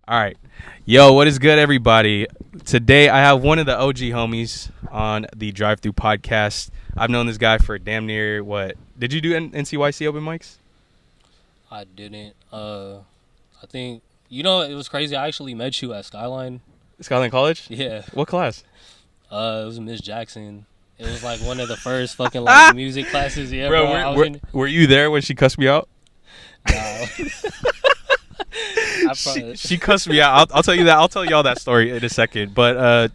All right. Yo, what is good, everybody? Today, I have one of the OG homies on the THRU podcast. I've known this guy for damn near, what? Did you do NCYC open mics? I didn't. I think it was crazy. I actually met you at Skyline. Skyline College? Yeah. What class? It was Miss Jackson. It was like one of the first fucking like music classes. Yeah, bro. Were you there when she cussed me out? Nah. She cussed me out. I'll tell you that. I'll tell y'all that story in a second. But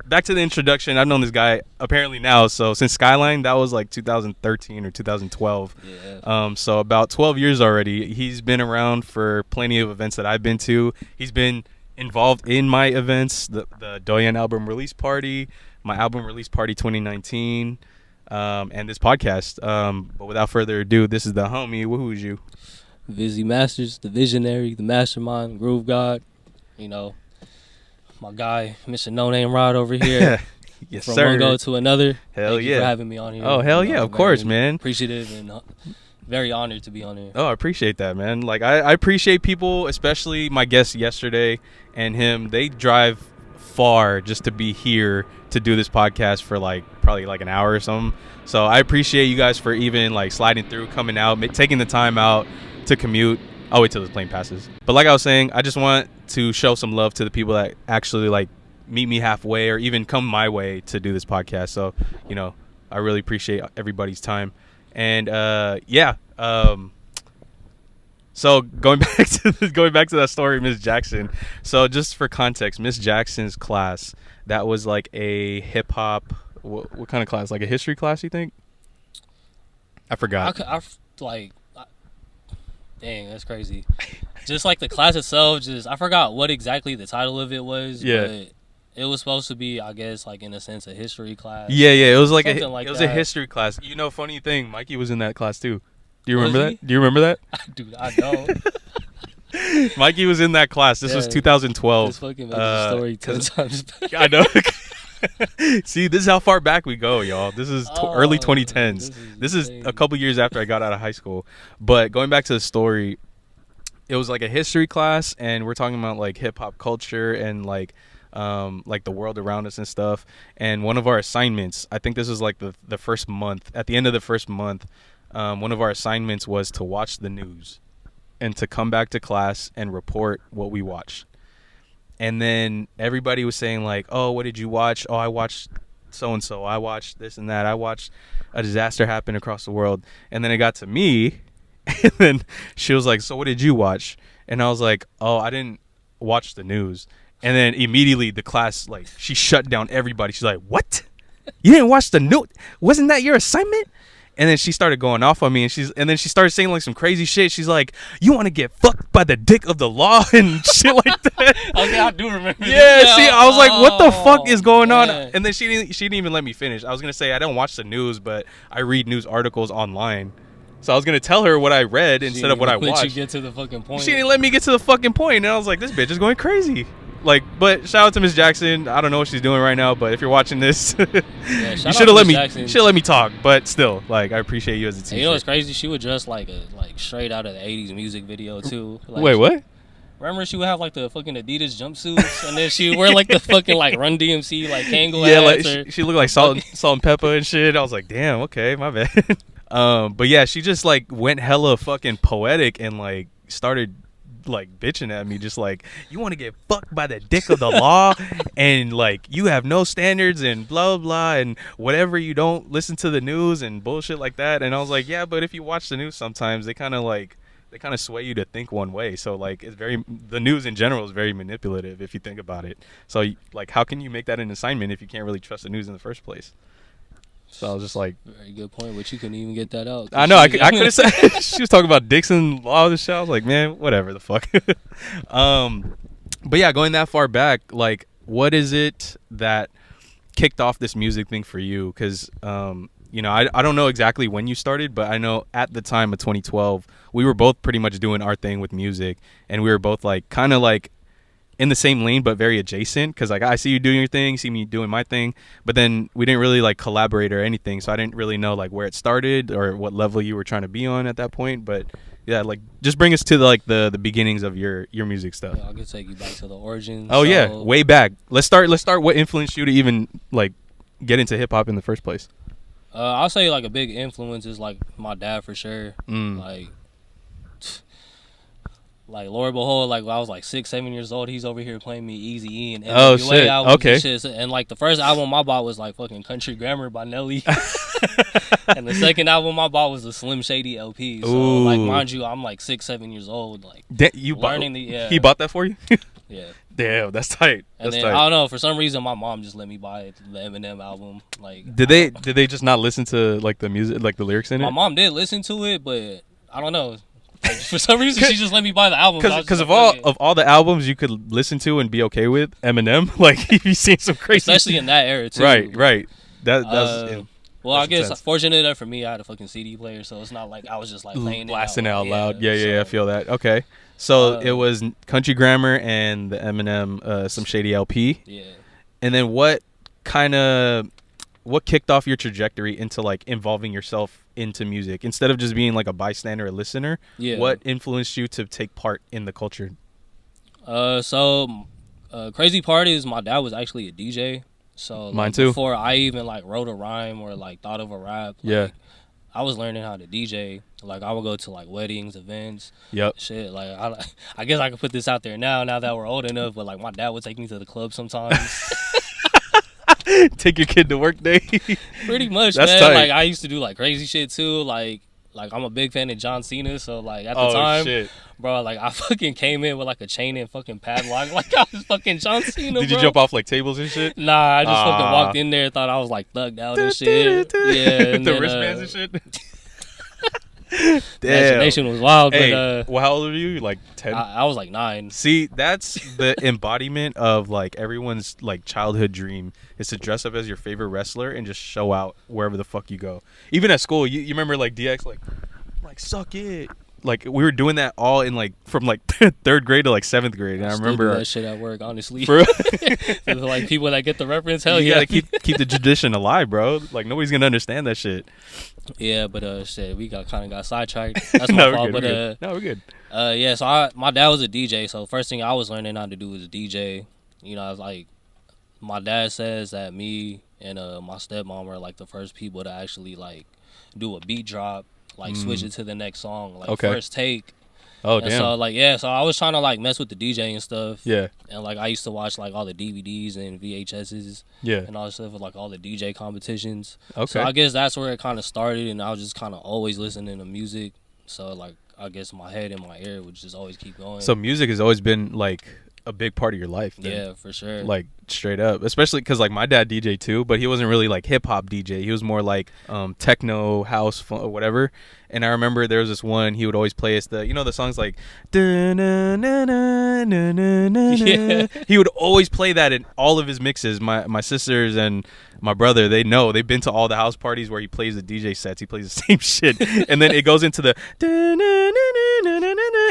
back to the introduction. I've known this guy apparently now. So since Skyline, that was like 2013 or 2012. Yeah. So about 12 years already. He's been around for plenty of events that I've been to. He's been involved in my events, the Doyen album release party, my album release party 2019, and this podcast. But without further ado, this is the homie. Who's you? VizzyMasters, the visionary, the mastermind, groove god. You know, my guy, Mr. No Name Rod over here. Yes, From sir. one go to another. Hell Thank yeah. you for having me on here. Oh, hell yeah, of course, man. Appreciative and very honored to be on here. Oh, I appreciate that, man. Like, I appreciate people, especially my guest yesterday and him. They drive far just to be here to do this podcast for probably an hour or something. So I appreciate you guys for even sliding through, coming out, taking the time out to commute. I'll wait till the plane passes. But like I was saying, I just want to show some love to the people that actually meet me halfway or even come my way to do this podcast. So, I really appreciate everybody's time. And so going back to that story, Miss Jackson. So just for context, Miss Jackson's class, that was like a hip hop. What kind of class? Like a history class? You think? I forgot. Dang, that's crazy. Just like the class itself, I forgot what exactly the title of it was. Yeah. But it was supposed to be, I guess, in a sense, a history class. Yeah. It was a history class. Funny thing, Mikey was in that class too. Do you remember that? Do you remember that? Dude, I don't. Mikey was in that class. This was 2012. This fucking makes the story 10 times better. I know. See, this is how far back we go, y'all. This is early 2010s. This is a couple years after I got out of high school. But going back to the story, it was like a history class, and we're talking about hip hop culture and the world around us and stuff. And one of our assignments, I think this was the first month. At the end of the first month, one of our assignments was to watch the news and to come back to class and report what we watched. And then everybody was saying oh, what did you watch? Oh, I watched so-and-so. I watched this and that. I watched a disaster happen across the world. And then it got to me, and then she was like, so what did you watch? And I was like, oh, I didn't watch the news. And then immediately the class, she shut down everybody. She's like, what? You didn't watch the news? Wasn't that your assignment? And then she started going off on me, and then she started saying some crazy shit. She's like, "You want to get fucked by the dick of the law and shit like that." Okay, I do remember. Yeah, see, I was like, "What the fuck is going on?" And then she didn't even let me finish. I was gonna say I don't watch the news, but I read news articles online. So I was gonna tell her what I read instead of what I watched. She get to the fucking point. She didn't let me get to the fucking point, and I was like, "This bitch is going crazy." But shout out to Miss Jackson. I don't know what she's doing right now, but if you're watching this, you should have let me. You should let me talk. But still, I appreciate you as a teacher. And you know what's crazy? She would dress like straight out of the '80s music video too. Wait, what? Remember she would have the fucking Adidas jumpsuits, and then she would wear the fucking Run DMC Kangol hats. She looked like Salt and Pepper and shit. I was like, damn, okay, my bad. But yeah, she just went hella fucking poetic and started bitching at me, just you want to get fucked by the dick of the law, and you have no standards and blah blah and whatever, you don't listen to the news and bullshit like that. And I was like, yeah, but if you watch the news, sometimes they kind of sway you to think one way. So the news in general is very manipulative if you think about it. So how can you make that an assignment if you can't really trust the news in the first place? So I was just like, very good point, but you couldn't even get that out. I know, I could have said she was talking about Dixon law and shit. I was like, man, whatever the fuck. But yeah, going that far back, what is it that kicked off this music thing for you? Because I don't know exactly when you started, but I know at the time of 2012, we were both pretty much doing our thing with music, and we were both kind of in the same lane but very adjacent, because I see you doing your thing, see me doing my thing, but then we didn't really collaborate or anything. So I didn't really know where it started or what level you were trying to be on at that point. But Yeah, like just bring us to the beginnings of your music stuff. Yeah, I could take you back to the origins. Oh yeah, way back. Let's start. What influenced you to even like get into hip hop in the first place? I'll say like a big influence is like my dad for sure. Like Lord behold, like when I was like 6, 7 years old, he's over here playing me Easy E and NWA albums and shit. And like the first album I bought was like fucking Country Grammar by Nelly. And the second album I bought was the Slim Shady LP. So like mind you, I'm like 6, 7 years old. Like he bought that for you? Yeah. Damn, that's tight. And then, I don't know, for some reason my mom just let me buy the Eminem album. Like did they just not listen to like the music, like the lyrics in it? My mom did listen to it, but I don't know. Like, for some reason, she just let me buy the album. Because of all the albums you could listen to and be okay with, Eminem, like you've seen some crazy, especially in that era too. Right. That's well, I guess fortunate enough for me, I had a fucking CD player, so it's not like I was just like playing blasting it out loud. Yeah, I feel that. Okay, so it was Country Grammar and the Eminem, Some Shady LP. Yeah, and then what kicked off your trajectory into like involving yourself into music instead of just being like a bystander or listener? Yeah. What influenced you to take part in the culture? Crazy part is my dad was actually a DJ. So like, mine too. Before I even like wrote a rhyme or like thought of a rap, like, I was learning how to DJ. Like I would go to like weddings, events, shit. Like I guess I could put this out there now that we're old enough. But like my dad would take me to the club sometimes. Take your kid to work day. Pretty much, that's man. Tight. Like I used to do like crazy shit too. Like I'm a big fan of John Cena, so like at the time, bro, like I fucking came in with like a chain and fucking padlock, like I was fucking John Cena. Did you jump off like tables and shit? Nah, I just fucking walked in there, thought I was like thugged out and shit. Yeah, and the wristbands and shit. Damn. Imagination was wild. Hey, but well, how old were you? Like 10? I was like 9. See, that's the embodiment of like everyone's like childhood dream is to dress up as your favorite wrestler and just show out wherever the fuck you go. Even at school, you remember like DX like suck it. Like we were doing that all in like from like 3rd grade to like 7th grade, and I remember that shit at work. Honestly, for like people that get the reference, hell you yeah, gotta keep the tradition alive, bro. Like nobody's gonna understand that shit. Yeah, but shit, we got sidetracked. That's my fault. But no, we're good. Yeah. So my dad was a DJ, so first thing I was learning how to do was DJ. You know, I was like, my dad says that me and my stepmom were like the first people to actually like do a beat drop. Like switch it to the next song, like first take. Oh, and damn. So so I was trying to like mess with the DJ and stuff. Yeah. And like I used to watch like all the DVDs and VHSs. Yeah. And all that stuff with like all the DJ competitions. Okay. So I guess that's where it kind of started, and I was just kind of always listening to music. So like I guess my head and my ear would just always keep going. So music has always been like a big part of your life then. Yeah, for sure. Like straight up, especially because like my dad DJ too, but he wasn't really like hip hop DJ. He was more like techno, house, or whatever. And I remember there was this one he would always play us the songs like he would always play that in all of his mixes. My sisters and my brother, they've been to all the house parties where he plays the DJ sets. He plays the same shit, and then it goes into the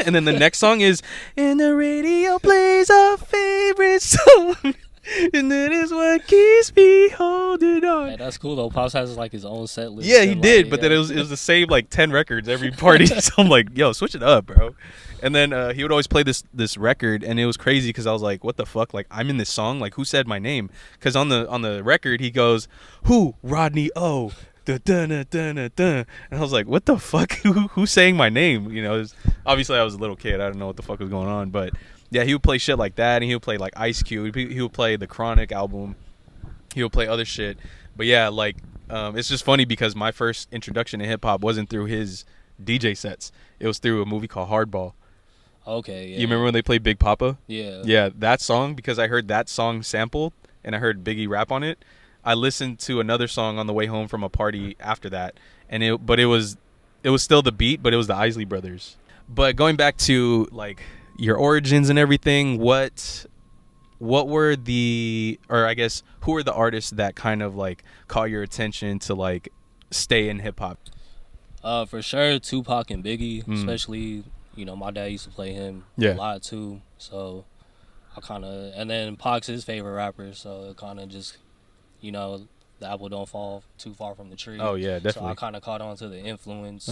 and then the next song is and the radio plays our favorite song. And that is what keeps me holding on. Yeah, that's cool though. Pops has like his own set list. Yeah, he did, but then it was the same like 10 records every party. So I'm like, yo, switch it up, bro. And then he would always play this record, and it was crazy because I was like, what the fuck? Like I'm in this song. Like who said my name? Because on the record he goes, who? Rodney O. And I was like, what the fuck? Who's saying my name? You know, obviously I was a little kid. I didn't know what the fuck was going on, but. Yeah, he would play shit like that, and he would play like Ice Cube. He would play the Chronic album. He would play other shit. But yeah, like it's just funny because my first introduction to hip hop wasn't through his DJ sets. It was through a movie called Hardball. Okay. Yeah. You remember when they played Big Papa? Yeah. Yeah, that song, because I heard that song sampled and I heard Biggie rap on it. I listened to another song on the way home from a party after that, and it was still the beat, but it was the Isley Brothers. But going back to like your origins and everything, what were I guess who were the artists that kind of like caught your attention to like stay in hip hop? For sure Tupac and Biggie, especially, you know, my dad used to play him a lot too. So I kinda, and then Pac's his favorite rapper, so it kinda just, you know, the apple don't fall too far from the tree. Oh yeah, definitely. So I kinda caught on to the influence.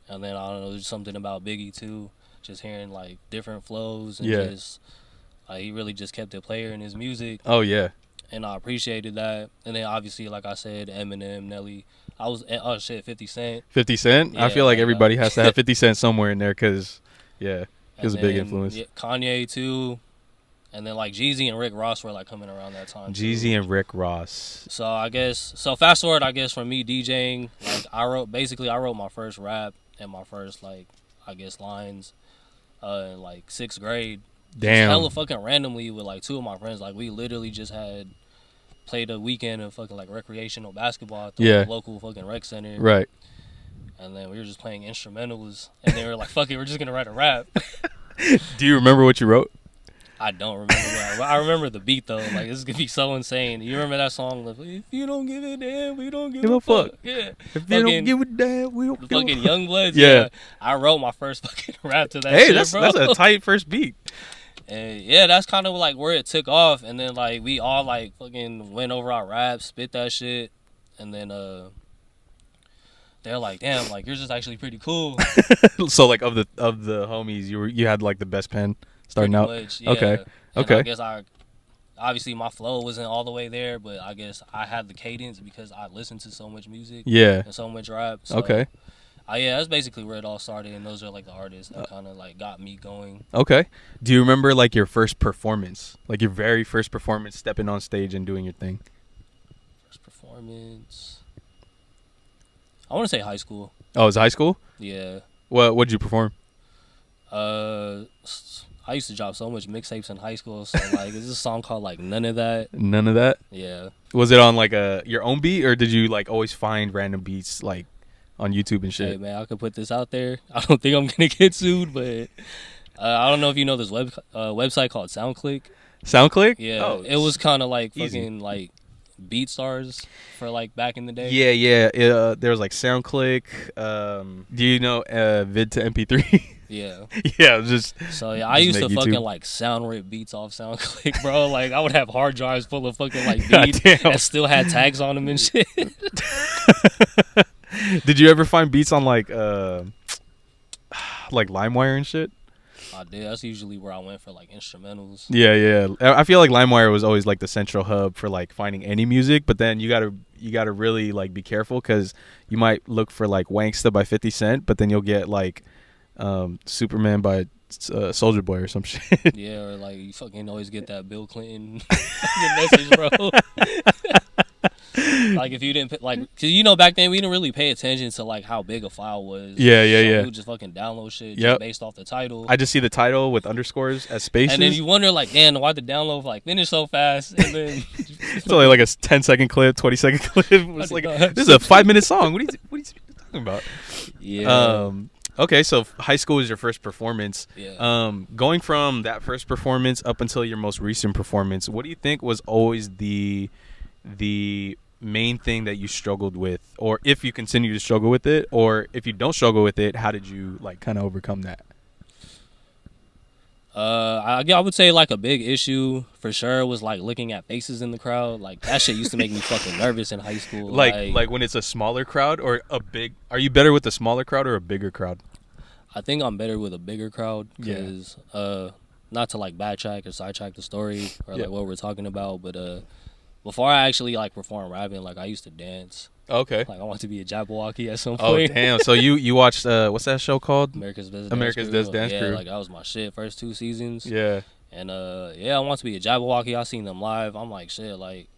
And then I don't know, there's something about Biggie too. Just hearing like different flows and Yeah. just he really just kept it player in his music. Oh yeah. And I appreciated that. And then obviously, like I said, Eminem, Nelly. I was 50 Cent. 50 Cent. Yeah, I feel like everybody has to have 50 Cent somewhere in there because yeah, he was a big influence. Yeah, Kanye too. And then like Jeezy and Rick Ross were like coming around that time. Jeezy and Rick Ross. So I guess fast forward, I guess from me DJing, like I wrote my first rap and my first like I guess lines in like 6th grade. Damn. Hella fucking randomly with like 2 of my friends. Like we literally just had played a weekend of fucking like recreational basketball at the local fucking rec center. Right. And then we were just playing instrumentals and they were like, fuck it, we're just gonna write a rap. Do you remember what you wrote? I don't remember what I remember the beat though. Like this is gonna be so insane. You remember that song? Like, if you don't give a damn, we don't give a fuck. Yeah. If you don't give a damn, we don't give a fuck. Fucking Youngbloods. Yeah. I wrote my first fucking rap to that shit, that's a tight first beat. And yeah, that's kind of like where it took off. And then like we all like fucking went over our raps, spit that shit, and then they're like, damn, like yours is actually pretty cool. So like of the homies, you had like the best pen starting out. Much, yeah. Okay. And I guess obviously my flow wasn't all the way there, but I guess I had the cadence because I listened to so much music. Yeah. And so much rap. So, okay. Yeah, that's basically where it all started, and those are like the artists that kind of like got me going. Okay. Do you remember like your first performance, like your very first performance, stepping on stage and doing your thing? First performance. I want to say high school. Oh, it was high school? Yeah. What'd you perform? I used to drop so much mixtapes in high school, so like there's a song called like None of That. None of That? Yeah. Was it on like your own beat, or did you like always find random beats like on YouTube and shit? Hey man, I could put this out there. I don't think I'm gonna get sued, but I don't know if you know this website called SoundClick. SoundClick? Yeah. Oh, it was kind of like easy. fucking like Beat Stars for like back in the day. Yeah. There was like SoundClick. Do you know vid to MP3? Yeah. Yeah, just so yeah, I used to fucking like sound rip beats off SoundClick, bro. Like I would have hard drives full of fucking like beats that still had tags on them and shit. Did you ever find beats on like LimeWire and shit? I did. That's usually where I went for like instrumentals. Yeah. I feel like LimeWire was always like the central hub for like finding any music, but then you gotta really like be careful because you might look for like Wanksta by 50 Cent, but then you'll get like Superman by Soulja Boy or some shit. Yeah, or like you fucking always get that Bill Clinton message, bro. Like if you didn't like, cause you know back then we didn't really pay attention to like how big a file was. Yeah. We would just fucking download shit just based off the title. I just see the title with underscores as spaces, and then you wonder like, damn, why the download like finish so fast? And then it's only like a 10-second clip, 20-second clip. It's like this is a 5-minute song. What are you talking about? Yeah. Okay, so high school was your first performance. Yeah. Going from that first performance up until your most recent performance, what do you think was always the main thing that you struggled with, or if you continue to struggle with it, or if you don't struggle with it, how did you like kind of overcome that? I would say like a big issue for sure was like looking at faces in the crowd. Like that shit used to make me fucking nervous in high school. Like when it's a smaller crowd or a big. Are you better with a smaller crowd or a bigger crowd? I think I'm better with a bigger crowd because not to like backtrack or sidetrack the story or like what we're talking about, but before I actually like perform rapping, like I used to dance. Okay. Like I want to be a Jabberwocky at some point. Oh damn! So you watched what's that show called? America's Best Dance Crew. Yeah, like that was my shit. First 2 seasons. Yeah. And I want to be a Jabberwocky. I seen them live. I'm like shit. Like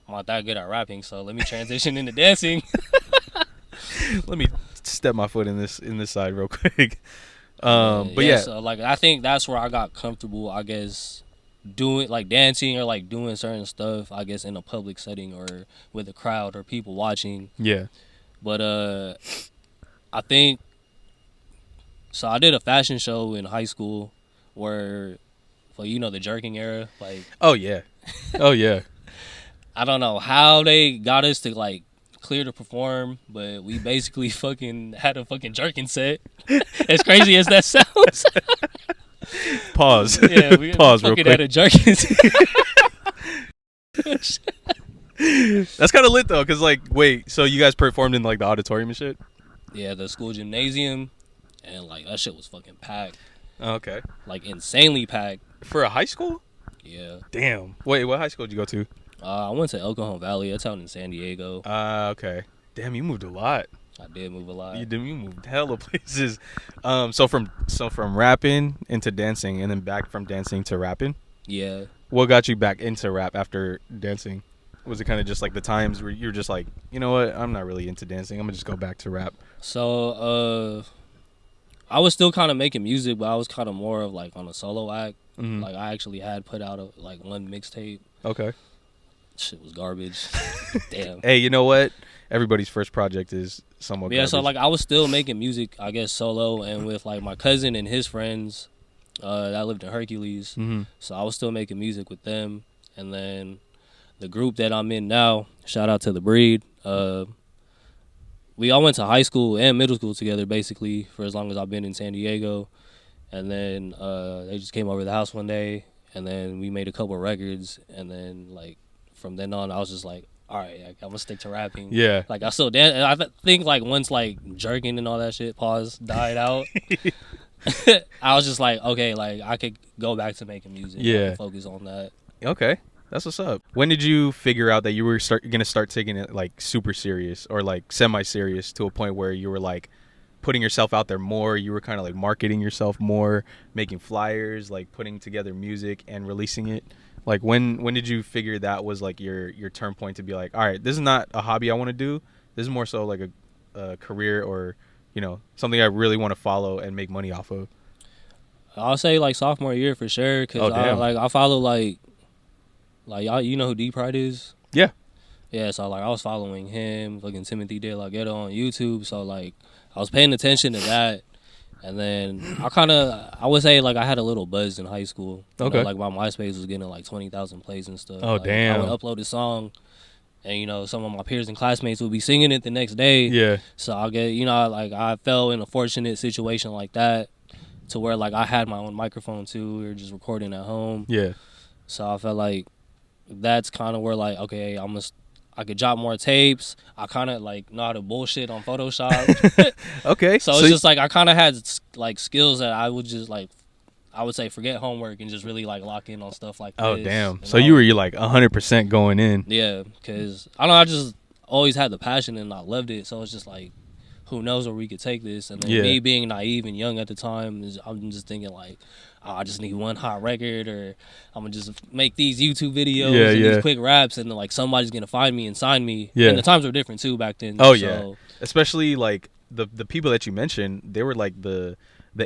I'm not that good at rapping, so let me transition into dancing. Let me step my foot in this side real quick. But yeah. So like I think that's where I got comfortable. I guess. Doing like dancing or like doing certain stuff, I guess in a public setting or with a crowd or people watching. Yeah. But I think so. I did a fashion show in high school where, well, you know, the jerking era. Like, oh yeah. I don't know how they got us to like clear to perform, but we basically fucking had a fucking jerking set. As crazy as that sounds. Pause. Yeah, we Pause real quick. At a jerking set. That's kind of lit though, cause like, wait, so you guys performed in like the auditorium and shit? Yeah, the school gymnasium, and like that shit was fucking packed. Okay. Like insanely packed. For a high school? Yeah. Damn. Wait, what high school did you go to? I went to El Cajon Valley. That's out in San Diego. Okay. Damn, you moved a lot. I did move a lot. You moved hella places. So from rapping into dancing, and then back from dancing to rapping. Yeah. What got you back into rap after dancing? Was it kind of just like the times where you were just like, you know what, I'm not really into dancing, I'm gonna just go back to rap? So I was still kind of making music, but I was kind of more of like on a solo act. Mm-hmm. Like I actually had put out one mixtape. Okay. Shit was garbage. Damn. Hey, you know what? Everybody's first project is somewhat garbage. So like I was still making music, I guess, solo and with like my cousin and his friends that lived in Hercules. Mm-hmm. So I was still making music with them. And then the group that I'm in now, shout out to The Breed, we all went to high school and middle school together basically for as long as I've been in San Diego. And then they just came over to the house one day, and then we made a couple of records. And then like from then on, I was just like, all right, I'm gonna stick to rapping. Yeah. Like I still dance. And I think like once like jerking and all that shit died out, I was just like, okay, like I could go back to making music. Yeah. And focus on that. Okay. That's what's up. When did you figure out that you were gonna start taking it like super serious or like semi-serious to a point where you were like putting yourself out there more? You were kind of like marketing yourself more, making flyers, like putting together music and releasing it. Like when did you figure that was like your turn point to be like, all right, this is not a hobby I want to do. This is more so like a career, or you know, something I really want to follow and make money off of? I'll say like sophomore year for sure, cause I follow like y'all, you know who D Pride is? Yeah. Yeah, so like I was following him, fucking Timothy De La Ghetto on YouTube. So like I was paying attention to that, and then I would say like I had a little buzz in high school. Okay. You know, like my MySpace was getting like 20,000 plays and stuff. Oh like, damn. I would upload a song, and you know some of my peers and classmates would be singing it the next day. Yeah. So I fell in a fortunate situation like that, to where like I had my own microphone too. We were just recording at home. Yeah. So I felt like that's kind of where like, okay, I could drop more tapes. I kind of like know how to bullshit on Photoshop. Okay. So it's just like I kind of had like skills that I would just like, I would say forget homework and just really like lock in on stuff like this. Oh damn. So you were like 100% going in. Yeah, because I don't know, I just always had the passion and I loved it. So it's just like, who knows where we could take this? And then me being naive and young at the time, I'm just thinking like, oh, I just need one hot record, or I'm gonna just make these YouTube videos and these quick raps, and then, like somebody's gonna find me and sign me. Yeah. And the times were different too back then. Oh yeah, especially like the people that you mentioned, they were like the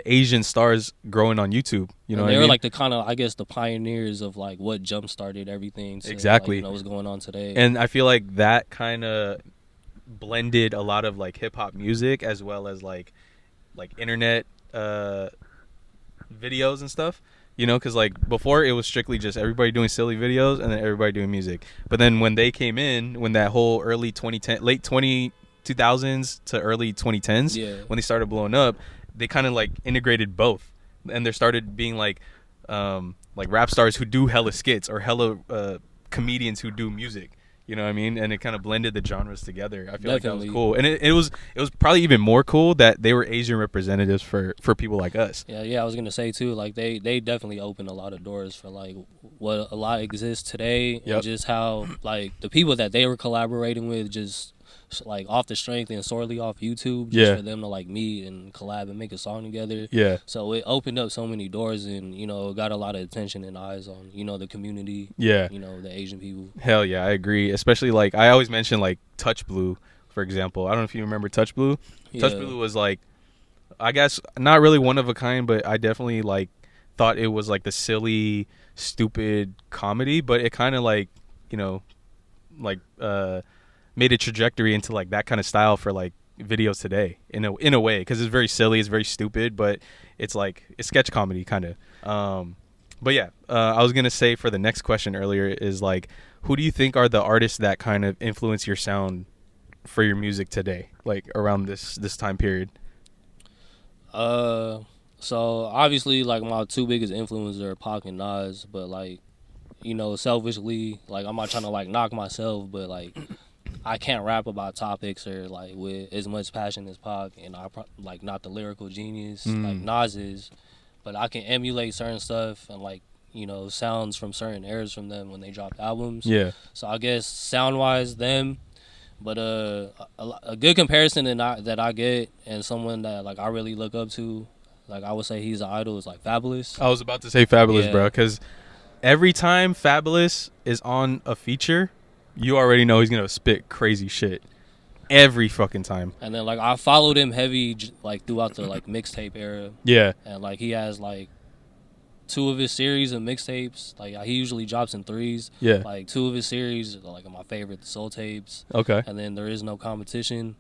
Asian stars growing on YouTube. You know, they were like the kind of, I guess, the pioneers of like what jump started everything. To, exactly. Like, what's going on today. And I feel like that kind of blended a lot of like hip hop music as well as like internet videos and stuff, you know, because like before it was strictly just everybody doing silly videos and then everybody doing music. But then when they came in, when that whole early 2010 late 2000s to early 2010s, when they started blowing up, they kind of like integrated both, and there started being like rap stars who do hella skits or hella comedians who do music. You know what I mean? And it kind of blended the genres together. I feel like that was cool. And it was probably even more cool that they were Asian representatives for people like us. Yeah, I was going to say too, like they definitely opened a lot of doors for like what a lot exists today. And just how like the people that they were collaborating with, just like off the strength and solely off YouTube, just for them to like meet and collab and make a song together. Yeah. So it opened up so many doors, and you know, got a lot of attention and eyes on, you know, the community. Yeah. You know, the Asian people. Hell yeah, I agree. Especially like I always mention like Touch Blue, for example. I don't know if you remember Touch Blue. Yeah. Touch Blue was like, I guess not really one of a kind, but I definitely like thought it was like the silly, stupid comedy, but it kind of like, you know, like made a trajectory into like that kind of style for like videos today in a way, because it's very silly, it's very stupid, but it's like it's sketch comedy kind of. But yeah, I was gonna say for the next question earlier is like, who do you think are the artists that kind of influence your sound for your music today, like around this time period? So obviously like my two biggest influences are Pac and Nas, but like, you know, selfishly, like I'm not trying to like knock myself, but like I can't rap about topics or like with as much passion as Pac, and I like not the lyrical genius like Nas is, but I can emulate certain stuff and like, you know, sounds from certain eras from them when they dropped albums. Yeah. So I guess sound wise them, but a good comparison that I get, and someone that like I really look up to, like I would say he's an idol, is like Fabulous. I was about to say Fabulous, bro, because every time Fabulous is on a feature, you already know he's gonna spit crazy shit every fucking time. And then like I followed him heavy like throughout the like mixtape era. Yeah. And like he has like 2 of his series of mixtapes. Like he usually drops in 3s. Yeah. Like 2 of his series are like my favorite, the Soul Tapes. Okay. And then There Is No Competition.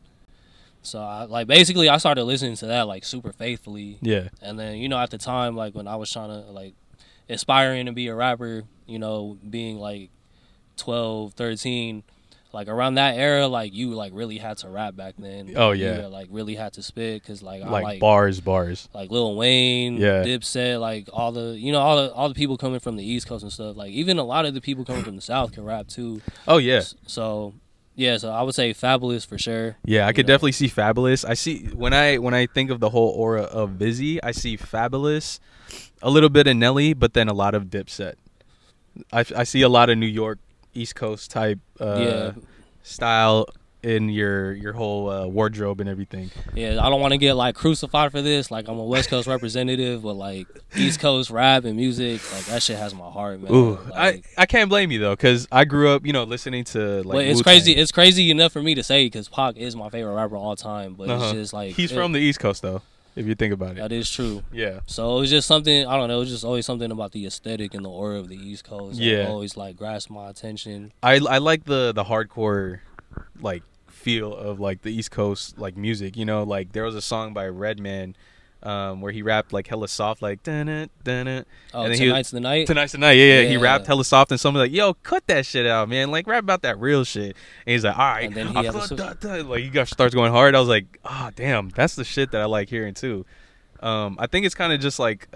So I like basically I started listening to that like super faithfully. Yeah. And then, you know, at the time like when I was trying to like aspiring to be a rapper, you know, being like 12, 13, like around that era, like you like really had to rap back then. Oh yeah. You, like really had to spit because like I like bars. Like Lil Wayne, yeah, Dipset, like all the people coming from the East Coast and stuff. Like even a lot of the people coming from the South can rap too. Oh yeah. So yeah, so I would say Fabulous for sure. Yeah, I could definitely see Fabulous. I see when I think of the whole aura of Vizzy, I see Fabulous, a little bit of Nelly, but then a lot of Dipset. I see a lot of New York East Coast type style in your whole wardrobe and everything. Yeah, I don't want to get like crucified for this. Like I'm a West Coast representative, but like East Coast rap and music, like that shit has my heart, man. Ooh, like, I can't blame you though, because I grew up, you know, listening to like. But it's Wu-Tang. crazy. It's crazy enough for me to say because Pac is my favorite rapper of all time. But it's just like he's from the East Coast though, if you think about it. That is true. Yeah. So it was just something, I don't know. It was just always something about the aesthetic and the aura of the East Coast. Yeah. That always like grasped my attention. I like the hardcore like feel of like the East Coast like music, you know, like there was a song by Redman where he rapped like hella soft, like dun dun. Oh, and Tonight's the Night. Tonight's the Night. Yeah. He rapped hella soft, and someone like, "Yo, cut that shit out, man! Like rap about that real shit." And he's like, "All right," and then like he starts going hard. I was like, "Oh, damn, that's the shit that I like hearing too." I think it's kind of just like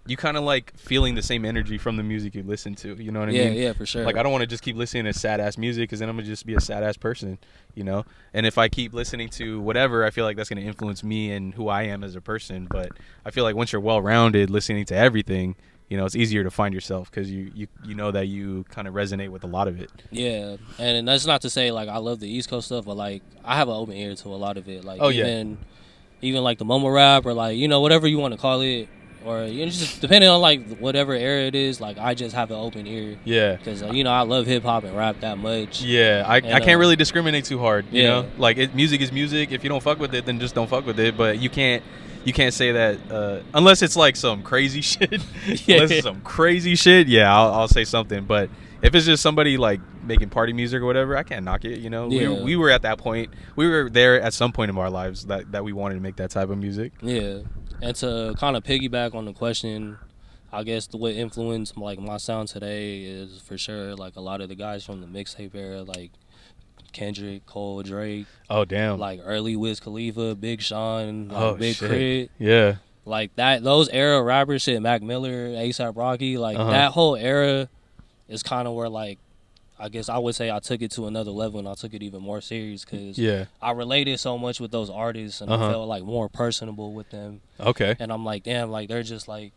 you kind of like feeling the same energy from the music you listen to. You know what I mean? Yeah, for sure. Like I don't want to just keep listening to sad ass music because then I'm gonna just be a sad ass person, you know. And if I keep listening to whatever, I feel like that's gonna influence me and who I am as a person. But I feel like once you're well rounded, listening to everything, you know, it's easier to find yourself because you know that you kind of resonate with a lot of it. Yeah, and that's not to say like I love the East Coast stuff, but like I have an open ear to a lot of it. Like even like the mumble rap or like, you know, whatever you want to call it. Or you know, just depending on like whatever era it is, like I just have an open ear. Yeah. Because you know I love hip hop and rap that much. Yeah, I can't really discriminate too hard. You know, like music is music. If you don't fuck with it, then just don't fuck with it. But you can't say that unless it's like some crazy shit. Unless it's some crazy shit, yeah, I'll say something. But if it's just somebody like making party music or whatever, I can't knock it. You know, we were at that point. We were there at some point in our lives that we wanted to make that type of music. Yeah. And to kind of piggyback on the question, I guess what influenced like my sound today is for sure like a lot of the guys from the mixtape era, like Kendrick, Cole, Drake. Oh damn! Like early Wiz Khalifa, Big Sean, like Big Crit. Yeah. Like that, those era rappers, shit, Mac Miller, A$AP Rocky, like that whole era is kind of where like I guess I would say I took it to another level and I took it even more serious because I related so much with those artists and I felt like more personable with them. Okay. And I'm like, damn, like they're just like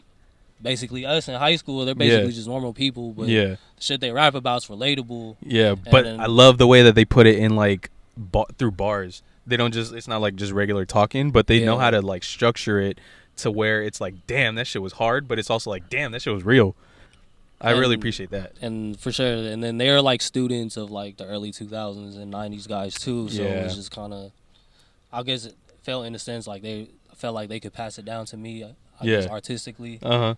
basically us in high school. They're basically just normal people, but the shit they rap about is relatable. Yeah, but I love the way that they put it in like through bars. They don't just, it's not like just regular talking, but they know how to like structure it to where it's like, damn, that shit was hard, but it's also like, damn, that shit was real. I really appreciate that. And for sure. And then they're like students of like the early 2000s and 90s guys too. So it was just kind of, I guess it felt in a sense like they felt like they could pass it down to me, I guess, artistically. So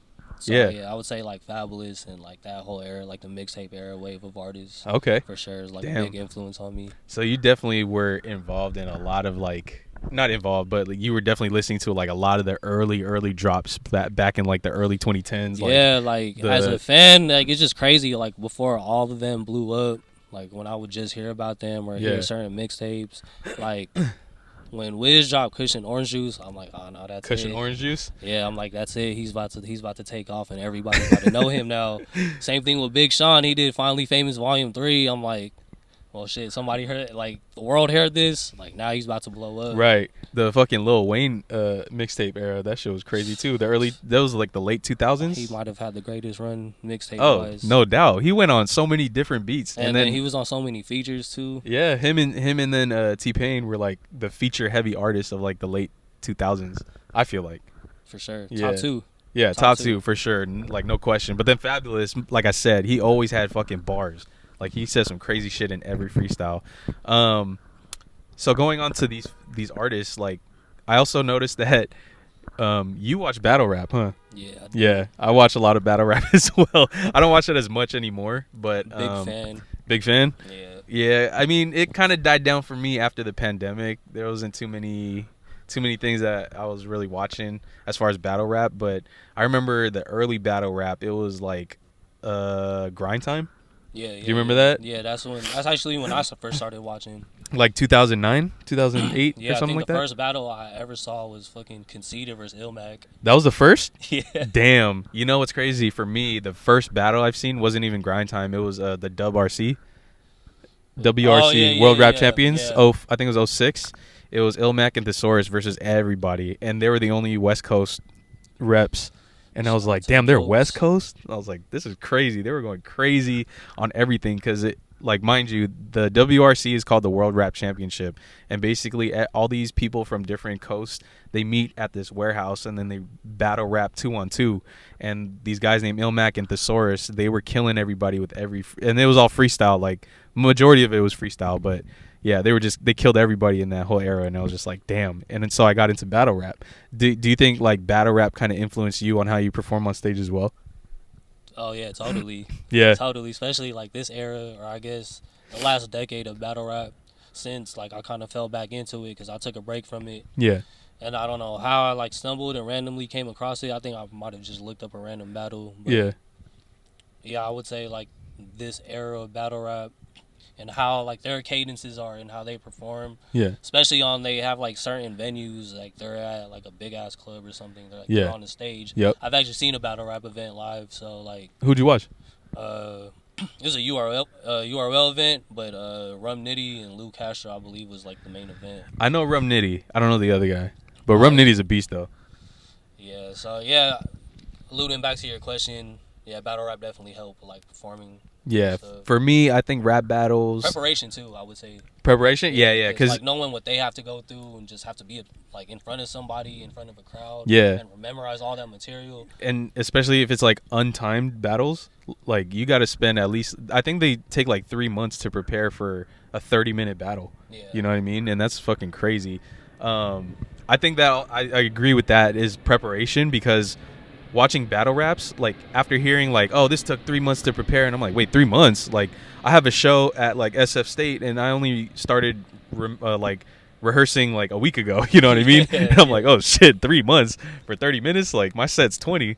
I would say like Fabulous and like that whole era, like the mixtape era wave of artists. Okay. For sure is like a big influence on me. So you definitely were involved in a lot of like, not involved, but like you were definitely listening to like a lot of the early drops back in like the early 2010s. Like as a fan, like it's just crazy. Like before all of them blew up, like when I would just hear about them or hear certain mixtapes, like when Wiz dropped Cushion Orange Juice, I'm like, oh no, that's Cushion Orange Juice. Yeah, I'm like, that's it. He's about to take off, and everybody's about to know him now. Same thing with Big Sean. He did Finally Famous Volume 3. I'm like, well, shit, somebody heard it, like the world heard this, like now he's about to blow up. Right. The fucking Lil Wayne mixtape era, that shit was crazy too. That was like the late 2000s. He might have had the greatest run mixtape wise. No doubt. He went on so many different beats, and then he was on so many features too. Yeah, him and then T-Pain were like the feature heavy artists of like the late 2000s. I feel like. For sure. Yeah. Top two. Yeah, top two for sure, like no question. But then Fabulous, like I said, he always had fucking bars. Like he said some crazy shit in every freestyle. So going on to these artists, like I also noticed that you watch battle rap, huh? Yeah. Yeah, I watch a lot of battle rap as well. I don't watch it as much anymore, but big fan. Big fan? Yeah. Yeah, I mean, it kind of died down for me after the pandemic. There wasn't too many things that I was really watching as far as battle rap, but I remember the early battle rap. It was like Grind Time. Yeah. Do you remember that? Yeah, that's actually when I first started watching. Like 2009, 2008 yeah, or something like that? The first battle I ever saw was fucking Conceited versus Ilmac. That was the first? Yeah. Damn. You know what's crazy? For me, the first battle I've seen wasn't even Grind Time. It was the WRC. World Rap Champions. Yeah. I think it was 06. It was Ilmac and Thesaurus versus everybody. And they were the only West Coast reps. And I was like, damn, they're West Coast? I was like, this is crazy. They were going crazy on everything because it, like, mind you, the WRC is called the World Rap Championship. And basically, all these people from different coasts, they meet at this warehouse and then they battle rap 2-on-2. And these guys named Ilmac and Thesaurus, they were killing everybody with and it was all freestyle. Like, majority of it was freestyle, but yeah, they killed everybody in that whole era, and I was just like, damn. And then so I got into battle rap. Do you think like battle rap kind of influenced you on how you perform on stage as well? Oh yeah, totally. Yeah, totally. Especially like this era, or I guess the last decade of battle rap. Since like I kind of fell back into it because I took a break from it. Yeah. And I don't know how I like stumbled and randomly came across it. I think I might have just looked up a random battle. But yeah. Yeah, I would say like this era of battle rap. And how like their cadences are and how they perform. Yeah. Especially they have like certain venues, like they're at like a big ass club or something. They're, like, they're on the stage. Yep. I've actually seen a battle rap event live. So like. Who'd you watch? It was a URL event, but Rum Nitty and Lou Castro, I believe, was like the main event. I know Rum Nitty. I don't know the other guy, but Rum Nitty's a beast though. Yeah. So yeah, alluding back to your question, yeah, battle rap definitely helped like performing. Yeah, for me, I think rap battles. Preparation too, I would say. Preparation, yeah, because like knowing what they have to go through and just have to be like in front of somebody, in front of a crowd. Yeah. And memorize all that material. And especially if it's like untimed battles, like you got to spend at least. I think they take like 3 months to prepare for a 30-minute battle. Yeah. You know what I mean? And that's fucking crazy. I think that I agree with that is preparation because. Watching battle raps, like after hearing like, oh, this took 3 months to prepare, and I'm like, wait, 3 months? Like, I have a show at like SF State, and I only started rehearsing like a week ago. You know what I mean? And I'm like, oh shit, 3 months for 30 minutes? Like my set's 20.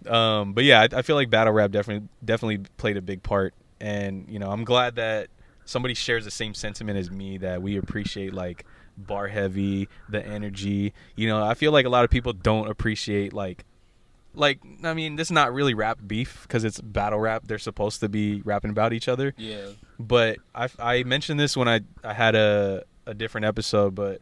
But yeah, I feel like battle rap definitely played a big part, and you know, I'm glad that somebody shares the same sentiment as me that we appreciate like bar heavy, the energy. You know, I feel like a lot of people don't appreciate like I mean, this is not really rap beef because it's battle rap. They're supposed to be rapping about each other. Yeah. But I mentioned this when I had a different episode, but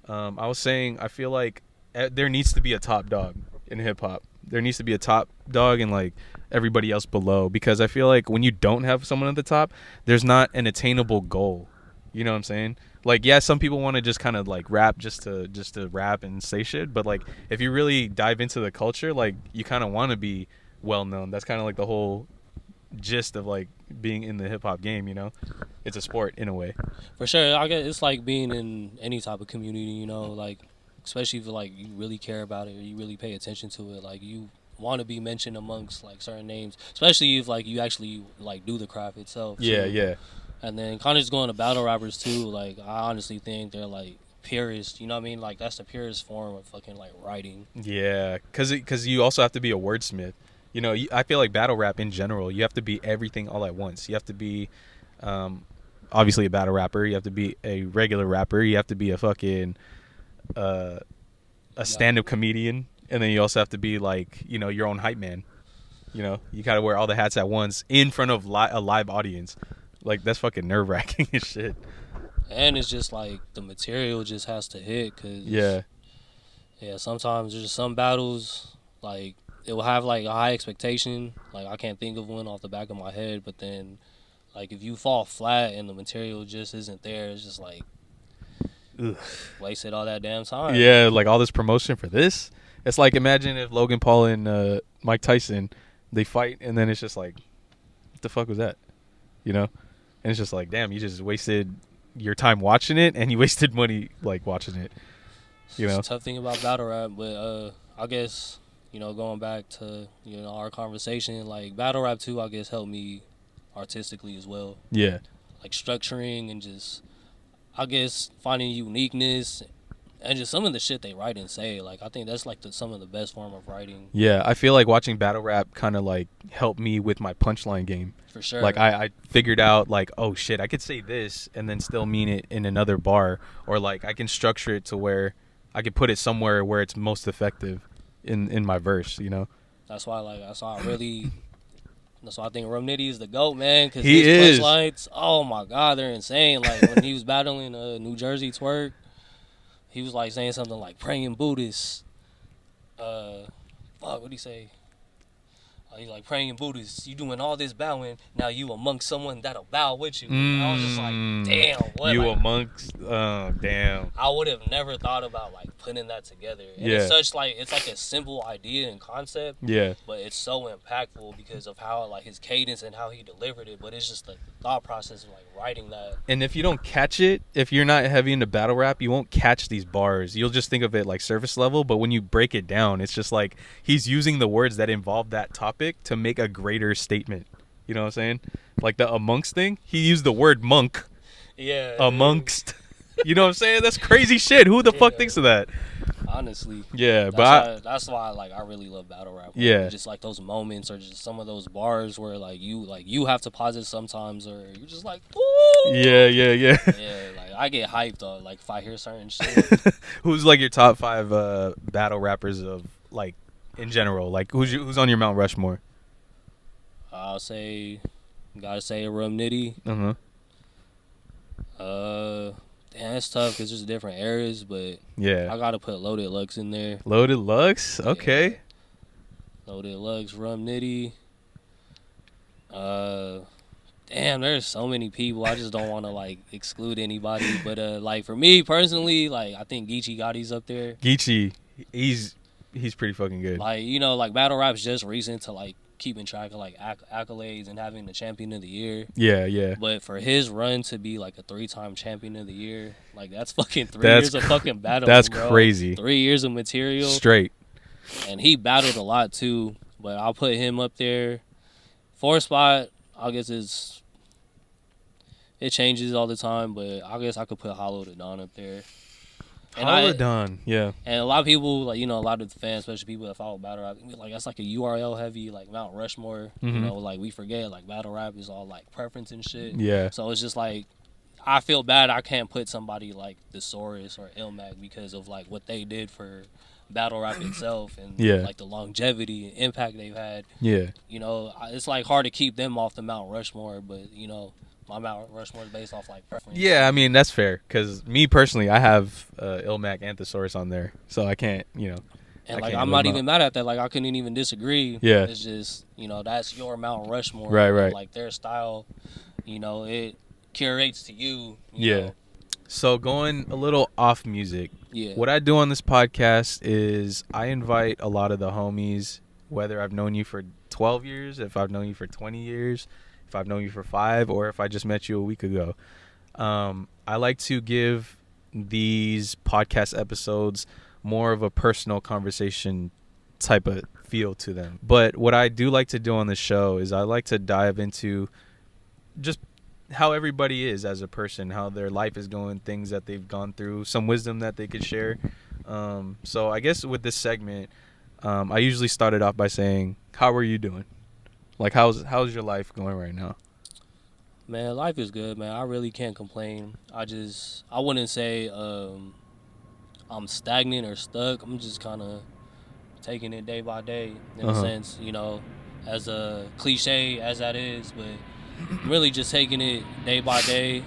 I was saying I feel like there needs to be a top dog in hip hop. There needs to be a top dog and like everybody else below because I feel like when you don't have someone at the top, there's not an attainable goal. You know what I'm saying? Like, yeah, some people want to just kind of like rap just to rap and say shit, but like if you really dive into the culture, like you kind of want to be well known. That's kind of like the whole gist of like being in the hip hop game, you know? It's a sport in a way. For sure. I guess it's like being in any type of community, you know, like especially if like you really care about it or you really pay attention to it, like you want to be mentioned amongst like certain names, especially if like you actually like do the craft itself. Yeah, so, yeah. And then kind of just going to battle rappers too. Like I honestly think they're like purest. You know what I mean? Like that's the purest form of fucking like writing. Yeah, because you also have to be a wordsmith. You know, I feel like battle rap in general, you have to be everything all at once. You have to be, obviously a battle rapper. You have to be a regular rapper. You have to be a fucking, a stand-up comedian, and then you also have to be like, you know, your own hype man. You know, you gotta wear all the hats at once in front of a live audience. Like, that's fucking nerve-wracking and shit. And it's just like the material just has to hit, cause yeah, sometimes there's some battles like it will have like a high expectation. Like I can't think of one off the back of my head, but then like if you fall flat and the material just isn't there, it's just like ugh, wasted all that damn time. Yeah, like all this promotion for this. It's like, imagine if Logan Paul and Mike Tyson, they fight, and then it's just like, what the fuck was that? You know? And it's just like, damn, you just wasted your time watching it, and you wasted money like watching it. You know? It's a tough thing about battle rap, but I guess, going back to, our conversation, like battle rap too, I guess helped me artistically as well. Yeah. Like structuring and just, I guess, finding uniqueness and just some of the shit they write and say. Like I think that's like some of the best form of writing. Yeah, I feel like watching battle rap kind of like helped me with my punchline game. For sure. Like I figured out like, oh shit, I could say this and then still mean it in another bar, or like I can structure it to where I could put it somewhere where it's most effective in my verse. That's why I think Reminisce is the GOAT, man, because his punchlines, oh my god, they're insane. Like when he was battling New Jersey Twerk, he was like saying something like praying Buddhists. What'd he say? He's like, praying Buddhists, you doing all this bowing, now you amongst someone that'll bow with you. I was just like, damn, what? You like, amongst, damn. I would have never thought about like putting that together. And it's it's like a simple idea and concept. Yeah. But it's so impactful because of how like his cadence and how he delivered it. But it's just the thought process of like writing that. And if you don't catch it, if you're not heavy into battle rap, you won't catch these bars. You'll just think of it like surface level. But when you break it down, it's just like he's using the words that involve that topic to make a greater statement. You know what I'm saying? Like the amongst thing, he used the word monk. Yeah. Amongst. You know what I'm saying? That's crazy shit. Who the fuck thinks of that? Honestly. Yeah, that's why like I really love battle rap. Yeah. Just like those moments or just some of those bars where you have to pause it sometimes, or you're just like, ooh. Yeah. Yeah, like I get hyped though, like if I hear certain shit. Who's like your top 5 battle rappers of like in general? Like who's on your Mount Rushmore? I'll say, gotta say Rum Nitty. Damn, it's tough because there's different eras, but yeah, I gotta put Loaded Lux in there. Loaded Lux, okay. Yeah. Loaded Lux, Rum Nitty. Damn, there's so many people. I just don't want to like exclude anybody, but like for me personally, like I think Geechee Gotti's up there. Geechee, he's pretty fucking good. Like like battle rap's just recent to like keeping track of like accolades and having the champion of the year. Yeah. But for his run to be like a 3-time champion of the year, like that's fucking 3 years of fucking battling. That's bro. crazy. 3 years of material straight. And he battled a lot too. But I'll put him up there. 4th spot, I guess it changes all the time, but I guess I could put Hollow the Dawn up there. Hollow Dawn, yeah. And a lot of people, like, a lot of the fans, especially people that follow battle rap, like, that's like a URL heavy, like, Mount Rushmore. Like, we forget, like, battle rap is all, like, preference and shit. Yeah. So it's just, like, I feel bad I can't put somebody like Thesaurus or Ilmac because of, like, what they did for battle rap itself and, like, the longevity and impact they've had. Yeah. It's, like, hard to keep them off the Mount Rushmore, but, my Mount Rushmore is based off like preference. Yeah, I mean that's fair because me personally, I have Ilmac and Thesaurus on there, so I can't, And like I'm not even mad at that. Like I couldn't even disagree. Yeah, it's just that's your Mount Rushmore. Right. Like their style, it curates to you. You know. So going a little off music. Yeah. What I do on this podcast is I invite a lot of the homies, whether I've known you for 12 years, if I've known you for 20 years. If I've known you for 5 or if I just met you a week ago. I like to give these podcast episodes more of a personal conversation type of feel to them. But what I do like to do on the show is I like to dive into just how everybody is as a person, how their life is going, things that they've gone through, some wisdom that they could share. So I guess with this segment, I usually start it off by saying, how are you doing? Like, how's your life going right now? Man, life is good, man. I really can't complain. I wouldn't say I'm stagnant or stuck. I'm just kind of taking it day by day in a sense, as a cliche as that is. But really just taking it day by day.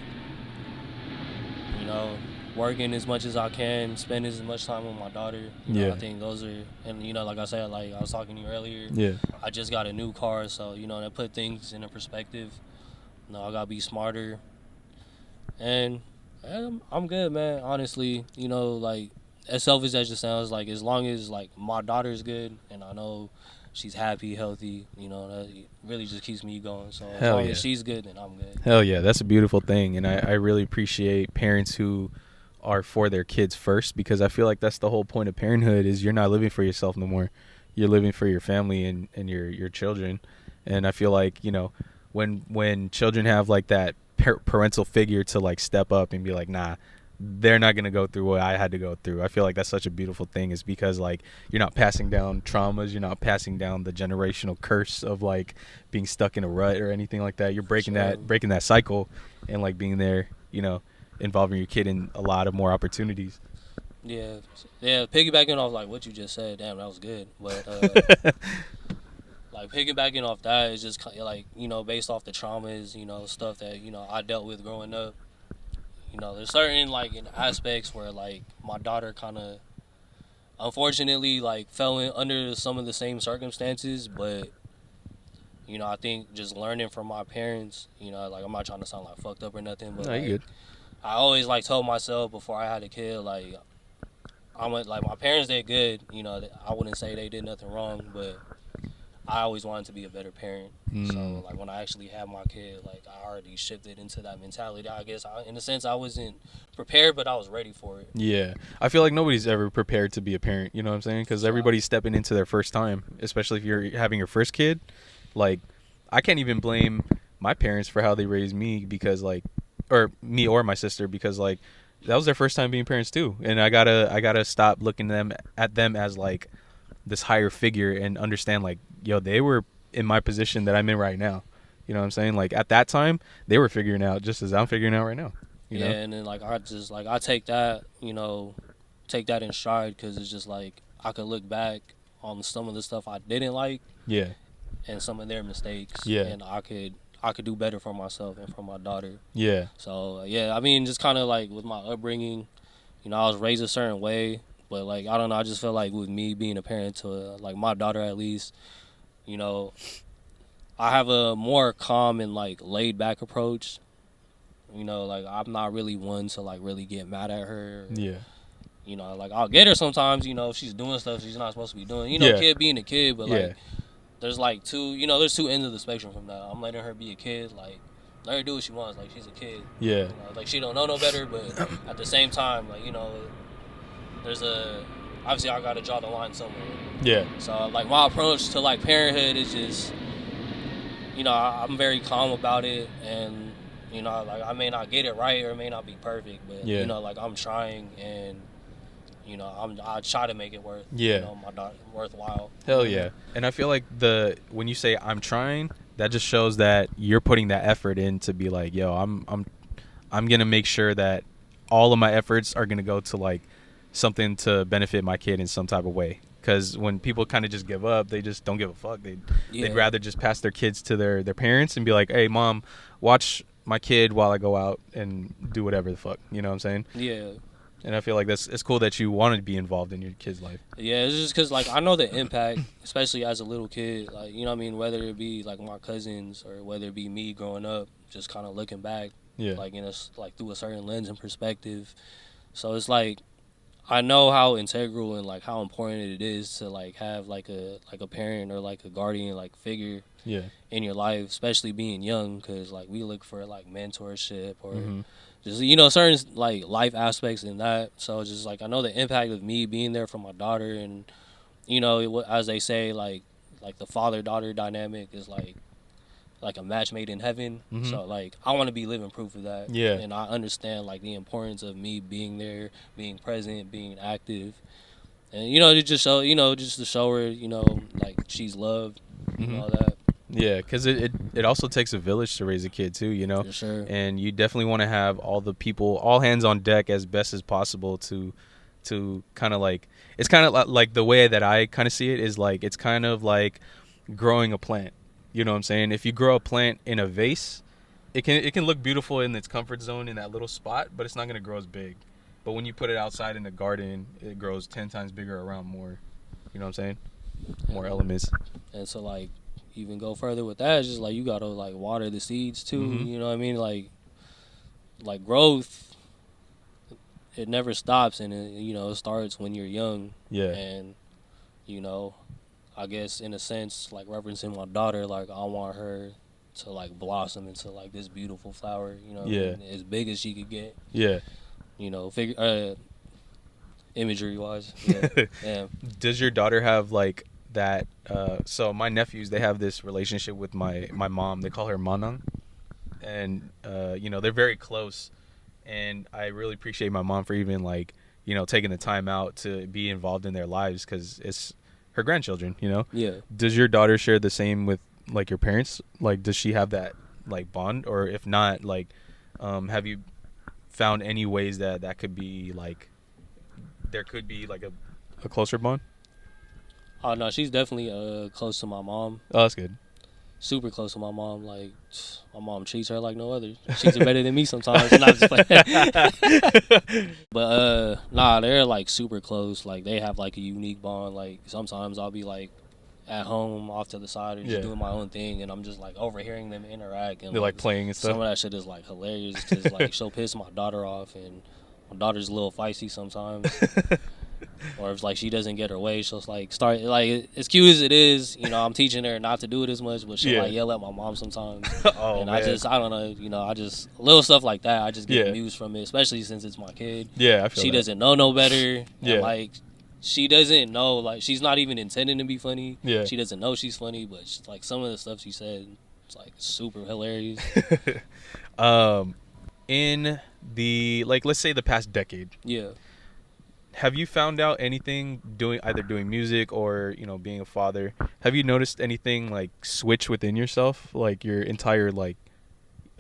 You know, working as much as I can, spending as much time with my daughter. You know, I think those are, and you know, like I said, like I was talking to you earlier. Yeah. I just got a new car, so you know that put things in a perspective. You know, I gotta be smarter, and I'm good, man. Honestly, you know, like as selfish as it sounds, like as long as like my daughter's good, and I know she's happy, healthy, you know, that really just keeps me going. So as long as she's good, then I'm good. Hell yeah, that's a beautiful thing, and I really appreciate parents who are for their kids first, because I feel like that's the whole point of parenthood, is you're not living for yourself no more. You're living for your family and your children. And I feel like, you know, when children have like that parental figure to like step up and be like, nah, they're not going to go through what I had to go through. I feel like that's such a beautiful thing, is because like you're not passing down traumas, you're not passing down the generational curse of like being stuck in a rut or anything like that. You're breaking that cycle and like being there, you know, involving your kid in a lot of more opportunities. Yeah, piggybacking off like what you just said, damn, that was good. But like piggybacking off that is just like, you know, based off the traumas, you know, stuff that, you know, I dealt with growing up. You know, there's certain like in aspects where like my daughter kind of unfortunately like fell under some of the same circumstances, but you know, I think just learning from my parents, you know, like I'm not trying to sound like fucked up or nothing, but No, like, you're good. I always like told myself before I had a kid, like like my parents did good, you know, I wouldn't say they did nothing wrong, but I always wanted to be a better parent. So like when I actually had my kid, like I already shifted into that mentality. I guess in a sense I wasn't prepared, but I was ready for it. Yeah, I feel like nobody's ever prepared to be a parent. You know what I'm saying? Because everybody's stepping into their first time, especially if you're having your first kid. Like, I can't even blame my parents for how they raised me, because like, or me or my sister, because like that was their first time being parents too, and I gotta stop looking at them as like this higher figure and understand like, yo, they were in my position that I'm in right now. You know what I'm saying? Like at that time, they were figuring out just as I'm figuring out right now. You know? And then like I just like I take that, you know, take that in stride, because it's just like I could look back on some of the stuff I didn't like, and some of their mistakes, and I could do better for myself and for my daughter. So I mean, just kind of like with my upbringing, you know, I was raised a certain way, but like I don't know, I just feel like with me being a parent to like my daughter at least, you know, I have a more calm and like laid back approach. You know, like I'm not really one to like really get mad at her. You know, like I'll get her sometimes, you know, if she's doing stuff she's not supposed to be doing. You know, kid being a kid, but like there's like there's two ends of the spectrum from that. I'm letting her be a kid, like let her do what she wants, like she's a kid. You know, like she don't know no better, but at the same time, like, you know, obviously I gotta draw the line somewhere. So like my approach to like parenthood is just, you know, I'm very calm about it, and you know, like I may not get it right or it may not be perfect, but you know, like I'm trying, and you know, I try to make it you know, worthwhile. Hell yeah. And I feel like when you say I'm trying, that just shows that you're putting that effort in to be like, yo, I'm gonna make sure that all of my efforts are gonna go to like something to benefit my kid in some type of way. Because when people kind of just give up, they just don't give a fuck. They'd rather just pass their kids to their parents and be like, hey, mom, watch my kid while I go out and do whatever the fuck. You know what I'm saying? And I feel like it's cool that you want to be involved in your kid's life. It's just because like I know the impact, especially as a little kid. Like, you know what I mean? Whether it be like my cousins or whether it be me growing up, just kind of looking back, like in like through a certain lens and perspective. So it's like I know how integral and like how important it is to like have like a parent or like a guardian like figure in your life, especially being young, because like we look for like mentorship or just, you know, certain like life aspects in that. So it's just like I know the impact of me being there for my daughter, and you know, as they say, like the father-daughter dynamic is like a match made in heaven. So like I want to be living proof of that. And I understand like the importance of me being there, being present, being active, and you know, to just show, you know, just to show her, you know, like she's loved and all that. Yeah, because it also takes a village to raise a kid too, you know. For sure. And you definitely want to have all hands on deck as best as possible to kind of like, it's kind of like the way that I kind of see it is like it's kind of like growing a plant. You know what I'm saying? If you grow a plant in a vase, it can look beautiful in its comfort zone in that little spot, but it's not gonna grow as big. But when you put it outside in the garden, it grows 10 times bigger around more. You know what I'm saying? More elements. And so like even go further with that, it's just like you gotta like water the seeds too. Mm-hmm. You know what I mean? Like growth, it never stops, and it starts when you're young. Yeah. And I guess in a sense, like referencing my daughter, like I want her to like blossom into like this beautiful flower. Yeah. As big as she could get. Yeah. Imagery wise. Yeah. Yeah. Does your daughter have like that? So my nephews, they have this relationship with my mom. They call her Manang, and they're very close. And I really appreciate my mom for even like taking the time out to be involved in their lives, because it's her grandchildren. Yeah. Does your daughter share the same with like your parents? Like, does she have that like bond, or if not, like, have you found any ways that could be like there could be like a closer bond? Oh no, she's definitely close to my mom. Oh, that's good. Super close to my mom. Like my mom treats her like no other. She treats her better than me sometimes. Not just playing. But nah, they're like super close. Like they have like a unique bond. Like sometimes I'll be like at home off to the side or just doing my own thing, and I'm just like overhearing them interact, and they're like playing and stuff. Some of that shit is like hilarious because like she'll piss my daughter off, and my daughter's a little feisty sometimes. Or if like she doesn't get her way, she'll like start like, as cute as it is, I'm teaching her not to do it as much, but she'll like yell at my mom sometimes. Oh, and man. I don't know, I just little stuff like that. I just get amused from it, especially since it's my kid. Yeah, I feel she that. Doesn't know no better. Yeah, and, like she doesn't know, like she's not even intending to be funny. Yeah, she doesn't know she's funny, but like some of the stuff she said, it's like super hilarious. In the like, let's say the past decade. Yeah. Have you found out anything either doing music or being a father? Have you noticed anything like switch within yourself, like your entire like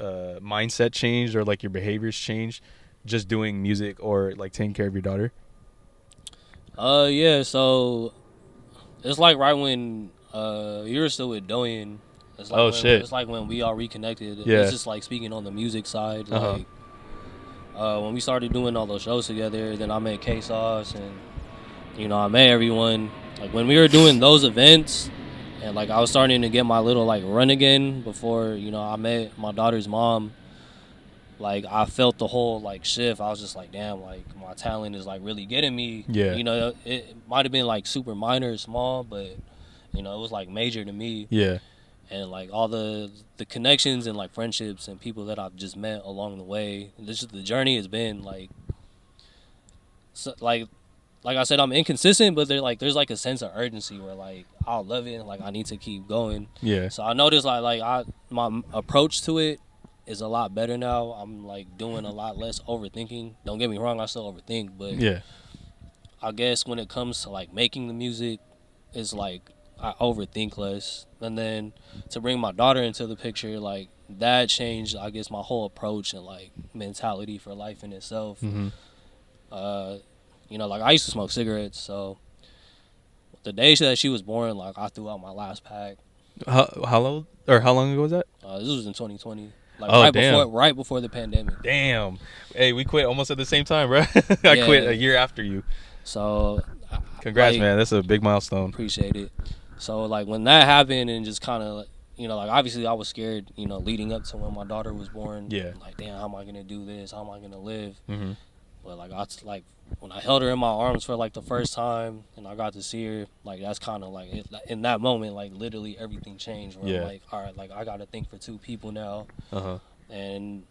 mindset changed, or like your behaviors changed, just doing music or like taking care of your daughter? Yeah. So it's like right when you were still with Doyen. It's like it's like when we all reconnected. Yeah. It's just like speaking on the music side, like. When we started doing all those shows together, then I met K-Sauce, and I met everyone. Like when we were doing those events, and like I was starting to get my little like run again before I met my daughter's mom. Like I felt the whole like shift. I was just like, damn, like my talent is like really getting me. Yeah. It might have been like super minor or small, but it was like major to me. Yeah. And like all the connections and like friendships and people that I've just met along the way, the journey has been like, so, like I said, I'm inconsistent, but there's like a sense of urgency where like I'll love it and like I need to keep going. Yeah. So I noticed my approach to it is a lot better now. I'm like doing a lot less overthinking. Don't get me wrong, I still overthink, but yeah, I guess when it comes to like making the music, it's like I overthink less. And then to bring my daughter into the picture, like that changed, I guess, my whole approach and like mentality for life in itself. Mm-hmm. Like I used to smoke cigarettes, so the day that she was born, like I threw out my last pack. How long ago was that? This was in 2020. Like right before the pandemic. Damn. Hey, we quit almost at the same time, bro. I quit a year after you. So congrats, man. That's a big milestone. Appreciate it. So like when that happened, and just kind of like obviously I was scared, leading up to when my daughter was born. Yeah. Like, damn, how am I gonna do this? How am I gonna live? Mm-hmm. But like when I held her in my arms for like the first time and I got to see her, like that's kind of like in that moment, like literally everything changed. Where I'm like, all right, like I got to think for two people now. And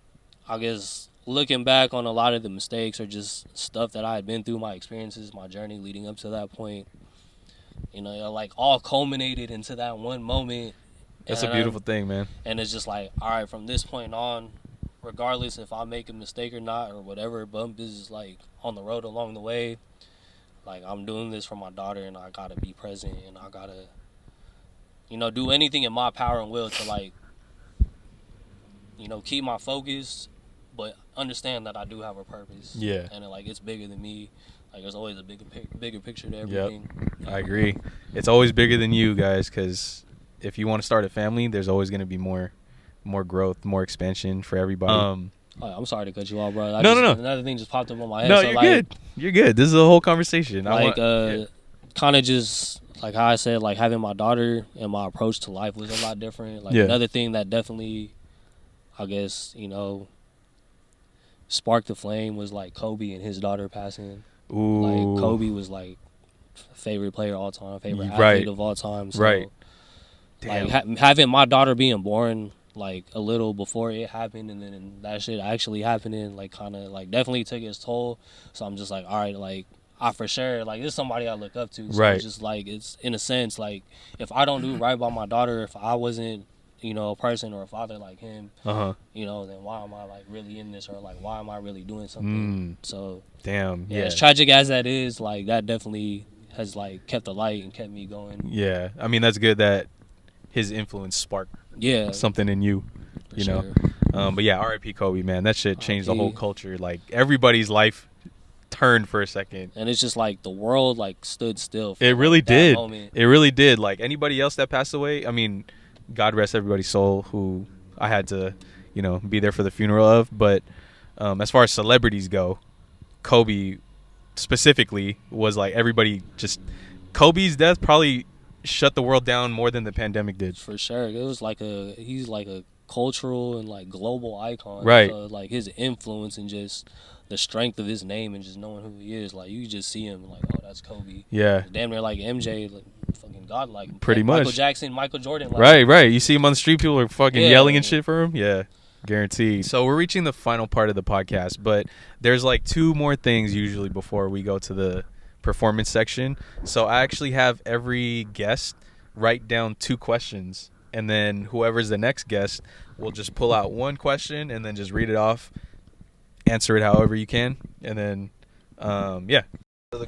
I guess looking back on a lot of the mistakes or just stuff that I had been through, my experiences, my journey leading up to that point, like all culminated into that one moment. That's a beautiful thing, man. And it's just like, all right, from this point on, regardless if I make a mistake or not, or whatever bump is like on the road along the way, like I'm doing this for my daughter, and I gotta be present, and I gotta, do anything in my power and will to like, keep my focus, but understand that I do have a purpose. Yeah. And like it's bigger than me. Like there's always a bigger picture to everything. Yep. I agree. It's always bigger than you guys, because if you want to start a family, there's always going to be more more growth, more expansion for everybody. I'm sorry to cut you off, bro. No. Another thing just popped up on my head. No, so, you're like, good. You're good. This is a whole conversation. Kind of just like how I said, like having my daughter and my approach to life was a lot different. Like another thing that definitely, I guess, sparked the flame was like Kobe and his daughter passing. Ooh. Like Kobe was like favorite player of all time, favorite athlete of all time. So, right. Like having my daughter being born like a little before it happened, and then that shit actually happening, like kind of like definitely took its toll. So I'm just like, all right, like I for sure like this is somebody I look up to. So right. It's just like it's in a sense like if I don't do right by my daughter, if I wasn't a person or a father like him, then why am I like really in this, or like why am I really doing something? So damn, yeah. As tragic as that is, like that definitely has like kept the light and kept me going. Yeah, I mean that's good that his influence sparked something in you, you know. But yeah, R.I.P. Kobe, man. That shit changed the whole culture. Like everybody's life turned for a second, and it's just like the world like stood still. It really did. It really did. Like anybody else that passed away, I mean, God rest everybody's soul who I had to, be there for the funeral of. But as far as celebrities go, Kobe specifically was like everybody just Kobe's death probably shut the world down more than the pandemic did. For sure. It was like he's like a cultural and like global icon. Right. So like his influence and just the strength of his name and just knowing who he is, like you just see him like, oh, that's Kobe. Yeah. Damn near like MJ, like fucking god, like pretty much. Michael Jackson, Michael Jordan. Like, right. You see him on the street, people are fucking yelling and shit for him. Yeah. Guaranteed. So we're reaching the final part of the podcast, but there's like 2 more things usually before we go to the performance section. So I actually have every guest write down 2 questions, and then whoever's the next guest will just pull out 1 question and then just read it off, answer it however you can, and then so the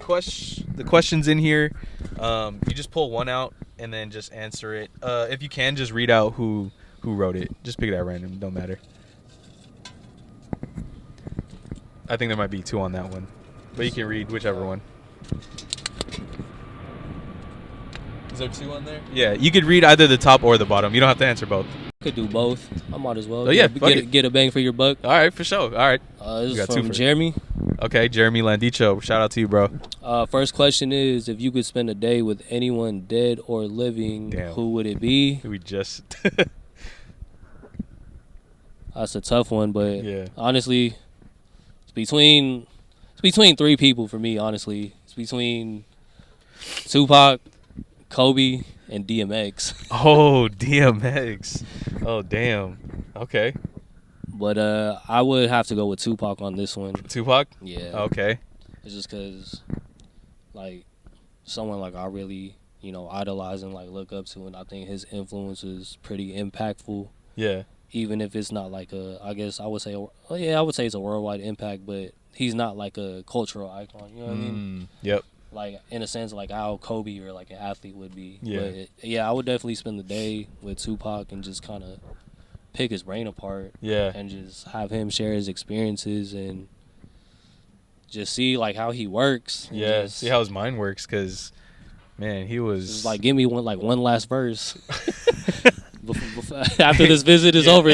questions in here, you just pull 1 out and then just answer it. If you can, just read out who wrote it. Just pick it at random, don't matter. I think there might be 2 on that one, but you can read whichever one. Is there 2 on there? Yeah, you could read either the top or the bottom. You don't have to answer both. Could do both. I might as well. Oh yeah, get a bang for your buck. All right, for sure. All right. This is from Jeremy. Okay, Jeremy Landicho. Shout out to you, bro. First question is, if you could spend a day with anyone dead or living, who would it be? We just... That's a tough one, but honestly, it's between 3 people for me, honestly. It's between Tupac, Kobe, and DMX. Oh, DMX. Oh, damn. Okay. But I would have to go with Tupac on this one. Tupac? Yeah. Okay. It's just because, like, someone like I really, idolize and, like, look up to, and I think his influence is pretty impactful. Yeah. Even if it's not like I guess I would say it's a worldwide impact, but he's not like a cultural icon. You know what I mean? Yep. Like in a sense, like how Kobe or like an athlete would be. Yeah. But I would definitely spend the day with Tupac and just kind of pick his brain apart. Yeah. And just have him share his experiences and just see like how he works. Yeah. See how his mind works, because man, he was just, like, give me one last verse. After this visit is over,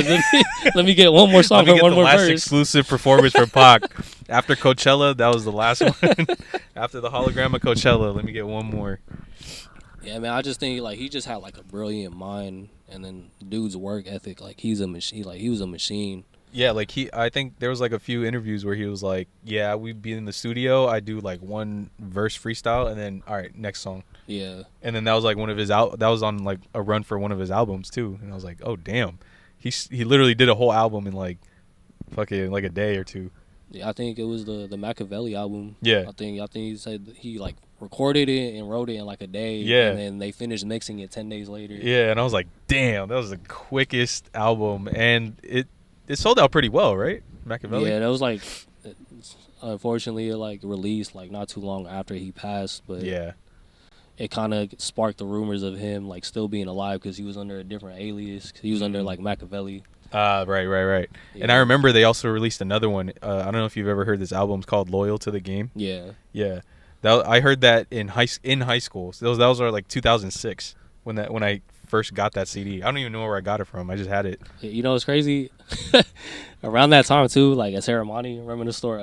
let me get one more song or one more verse. Exclusive performance for Pac. After Coachella, that was the last one. After the hologram of Coachella, let me get one more. Yeah, man, I just think like he just had like a brilliant mind, and then dude's work ethic, like he's a machine. Like he was a machine. Yeah, like I think there was like a few interviews where he was like, yeah, we'd be in the studio, I do like 1 verse freestyle, and then all right, next song. Yeah. And then that was like one of his that was on like a run for one of his albums too, and I was like, oh damn, he literally did a whole album in like fucking like a day or 2. Yeah, I think it was the Machiavelli album. Yeah. I think he said he like recorded it and wrote it in like a day. Yeah. And then they finished mixing it 10 days later. Yeah, and I was like, damn, that was the quickest album, and it sold out pretty well, right? Machiavelli. Yeah, that was like, unfortunately, it like released like not too long after he passed, but yeah, it kind of sparked the rumors of him like still being alive because he was under a different alias. He was under like Machiavelli. Right. Yeah. And I remember they also released another one. I don't know if you've ever heard this album. It's called Loyal to the Game. Yeah. I heard that in high school. So those like 2006 when I first got that CD. I don't even know where I got it from. I just had it. You know what's crazy? Around that time too, like at Ceremony, remember the store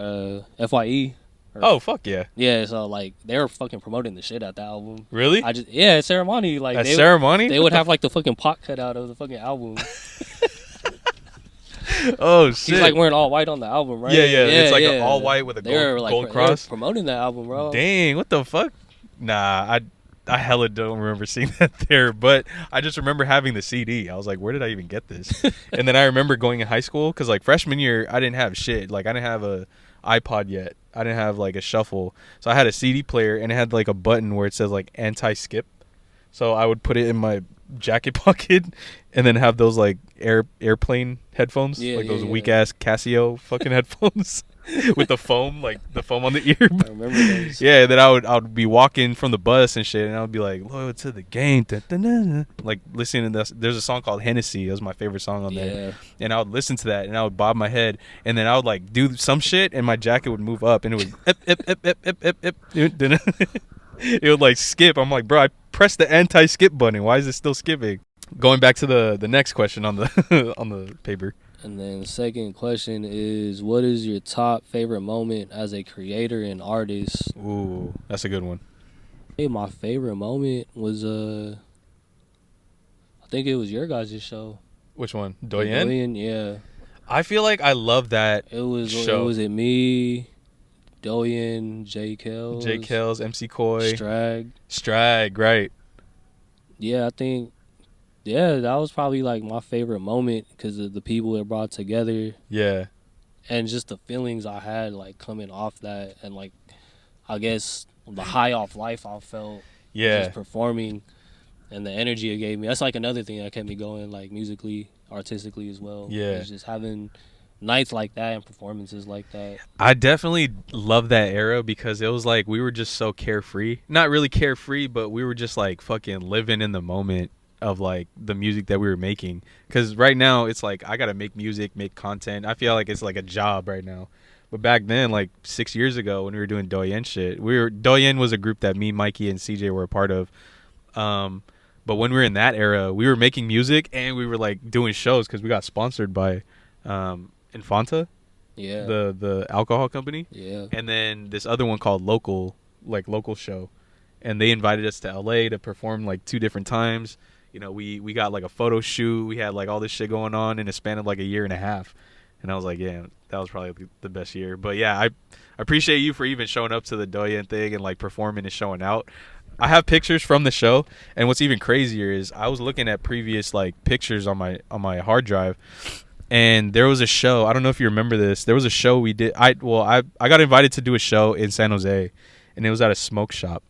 FYE? Oh fuck yeah. Yeah, so like they were fucking promoting the shit out the album. Really? At Ceremony, like they would have like the fucking pot cut out of the fucking album. Oh shit! He's like wearing all white on the album, right? Yeah. It's like all white with a gold cross. They were promoting that album, bro. Dang, what the fuck? Nah, I hella don't remember seeing that there, but I just remember having the CD. I was like, where did I even get this? And then I remember going in high school because like freshman year, I didn't have shit. Like I didn't have a iPod yet. I didn't have like a shuffle, so I had a CD player and it had like a button where it says like anti-skip. So I would put it in my jacket pocket and then have those like airplane headphones, those weak ass Casio fucking headphones with the foam on the ear. I remember those. Yeah, then I would be walking from the bus and shit, and I would be like, "Loyal to the game," like listening to this. There's a song called Hennessy. It was my favorite song on there, and I would listen to that, and I would bob my head, and then I would like do some shit, and my jacket would move up, and it would it would like skip. I'm like, bro, I pressed the anti-skip button. Why is it still skipping? Going back to the next question on the on the paper. And then the second question is, what is your top favorite moment as a creator and artist? Ooh, that's a good one. Hey, my favorite moment was I think it was your guys' show. Which one? Doyen? Doyen, yeah. I feel like I love that show. It was me, Doyen, J. Kells, MC Coy, Strag, right? Yeah, I think. Yeah, that was probably like my favorite moment because of the people it brought together. Yeah. And just the feelings I had like coming off that, and like I guess the high off life I felt just performing, and the energy it gave me. That's like another thing that kept me going, like musically, artistically as well. Yeah. It's just having nights like that and performances like that. I definitely love that era because it was like we were just so carefree. Not really carefree, but we were just like fucking living in the moment of like the music that we were making, because right now it's like I gotta make music, make content. I feel like it's like a job right now, but back then, like 6 years ago when we were doing Doyen shit, Doyen was a group that me, Mikey, and CJ were a part of, but when we were in that era, we were making music and we were like doing shows because we got sponsored by Infanta, the alcohol company, and then this other one called Local Show, and they invited us to LA to perform like 2 different times. You know, we got like a photo shoot. We had like all this shit going on in a span of like a year and a half. And I was like, yeah, that was probably the best year. But yeah, I appreciate you for even showing up to the Doyen thing and like performing and showing out. I have pictures from the show, and what's even crazier is I was looking at previous like pictures on my hard drive, and there was a show. I don't know if you remember this. There was a show we did. I got invited to do a show in San Jose, and it was at a smoke shop.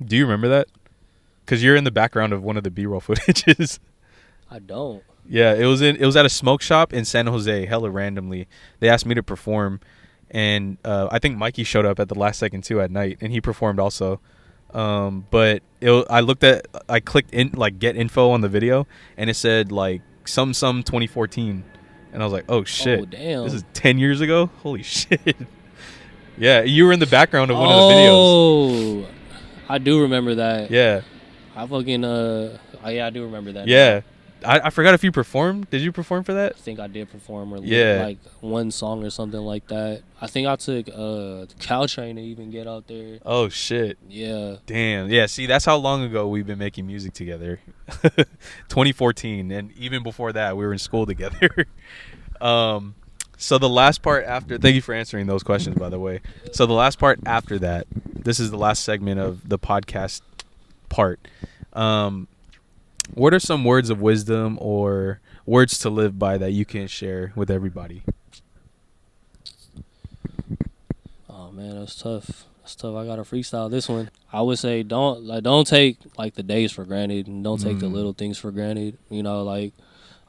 Do you remember that? Because you're in the background of one of the B-roll footages. I don't. Yeah, it was at a smoke shop in San Jose, hella randomly. They asked me to perform, and I think Mikey showed up at the last second too at night, and he performed also. But I clicked in like get info on the video, and it said like some 2014, and I was like, oh shit, damn, this is 10 years ago. Holy shit. Yeah, you were in the background of one of the videos. Oh, I do remember that. Yeah. I fucking I do remember that. Yeah. I forgot if you performed. Did you perform for that? I think I did perform, or like one song or something like that. I think I took Caltrain to even get out there. Oh shit. Yeah. Damn. Yeah, see, that's how long ago we've been making music together. 2014, and even before that we were in school together. So the last part after, thank you for answering those questions, by the way. So the last part after that, this is the last segment of the podcast part. What are some words of wisdom or words to live by that you can share with everybody? Oh man, that's tough. I gotta freestyle this one. I would say don't take like the days for granted, and don't take the little things for granted. You know, like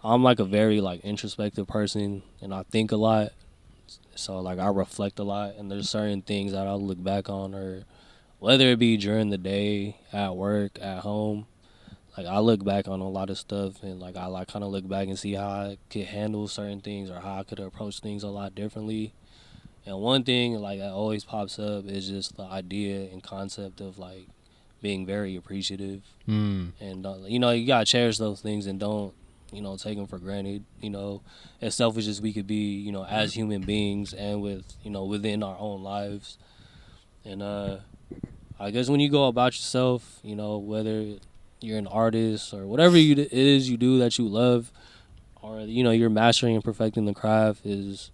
I'm like a very like introspective person, and I think a lot. So like I reflect a lot, and there's certain things that I'll look back on, or whether it be during the day, at work, at home. Like I look back on a lot of stuff, and like I like kind of look back and see how I could handle certain things or how I could approach things a lot differently. And one thing like that always pops up is just the idea and concept of like being very appreciative. Mm. And you know, you gotta cherish those things and don't, you know, take them for granted. You know, as selfish as we could be, you know, as human beings and with, you know, within our own lives. And I guess when you go about yourself, you know, whether you're an artist or whatever it is you do that you love, or you know, you're mastering and perfecting the craft, is,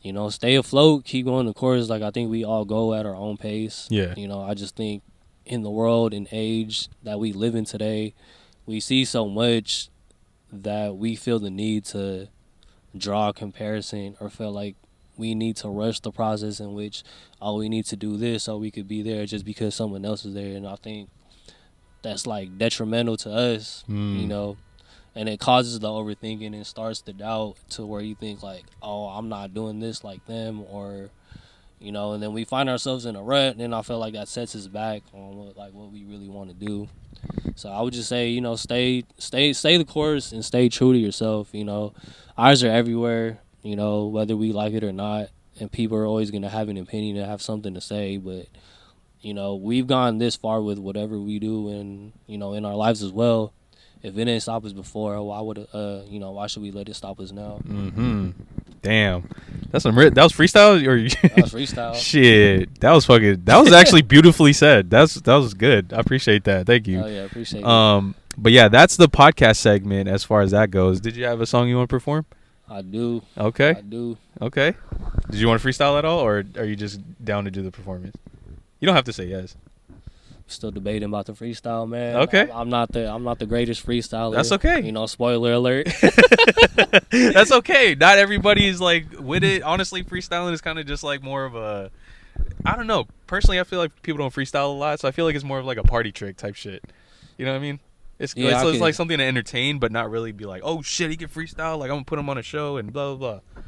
you know, stay afloat, keep going the course. Like, I think we all go at our own pace. Yeah. You know, I just think in the world and age that we live in today, we see so much that we feel the need to draw a comparison or feel like we need to rush the process in which, oh, we need to do this so we could be there just because someone else is there. And I think that's like detrimental to us, you know, and it causes the overthinking and starts the doubt to where you think like, oh, I'm not doing this like them, or, you know, and then we find ourselves in a rut, and then I feel like that sets us back on what we really want to do. So I would just say, you know, stay the course and stay true to yourself. You know, eyes are everywhere, you know, whether we like it or not, and people are always going to have an opinion and have something to say. But, you know, we've gone this far with whatever we do, and, you know, in our lives as well. If it didn't stop us before, why would you know, why should we let it stop us now? Mm-hmm. Damn, that was freestyle or that was freestyle. Shit, that was actually beautifully said. That was good. I appreciate that. Thank you. Oh yeah, appreciate it. But yeah, that's the podcast segment as far as that goes. Did you have a song you want to perform? I do. Okay. I do. Okay. Did you want to freestyle at all, or are you just down to do the performance? You don't have to say yes. Still debating about the freestyle, man. Okay. I'm not the greatest freestyler. That's okay. You know, spoiler alert. That's okay. Not everybody's like with it. Honestly, freestyling is kind of just like more of a, I don't know. Personally, I feel like people don't freestyle a lot, so I feel like it's more of like a party trick type shit. You know what I mean? It's like something to entertain, but not really be like, oh shit, he can freestyle. Like I'm gonna put him on a show and blah blah blah.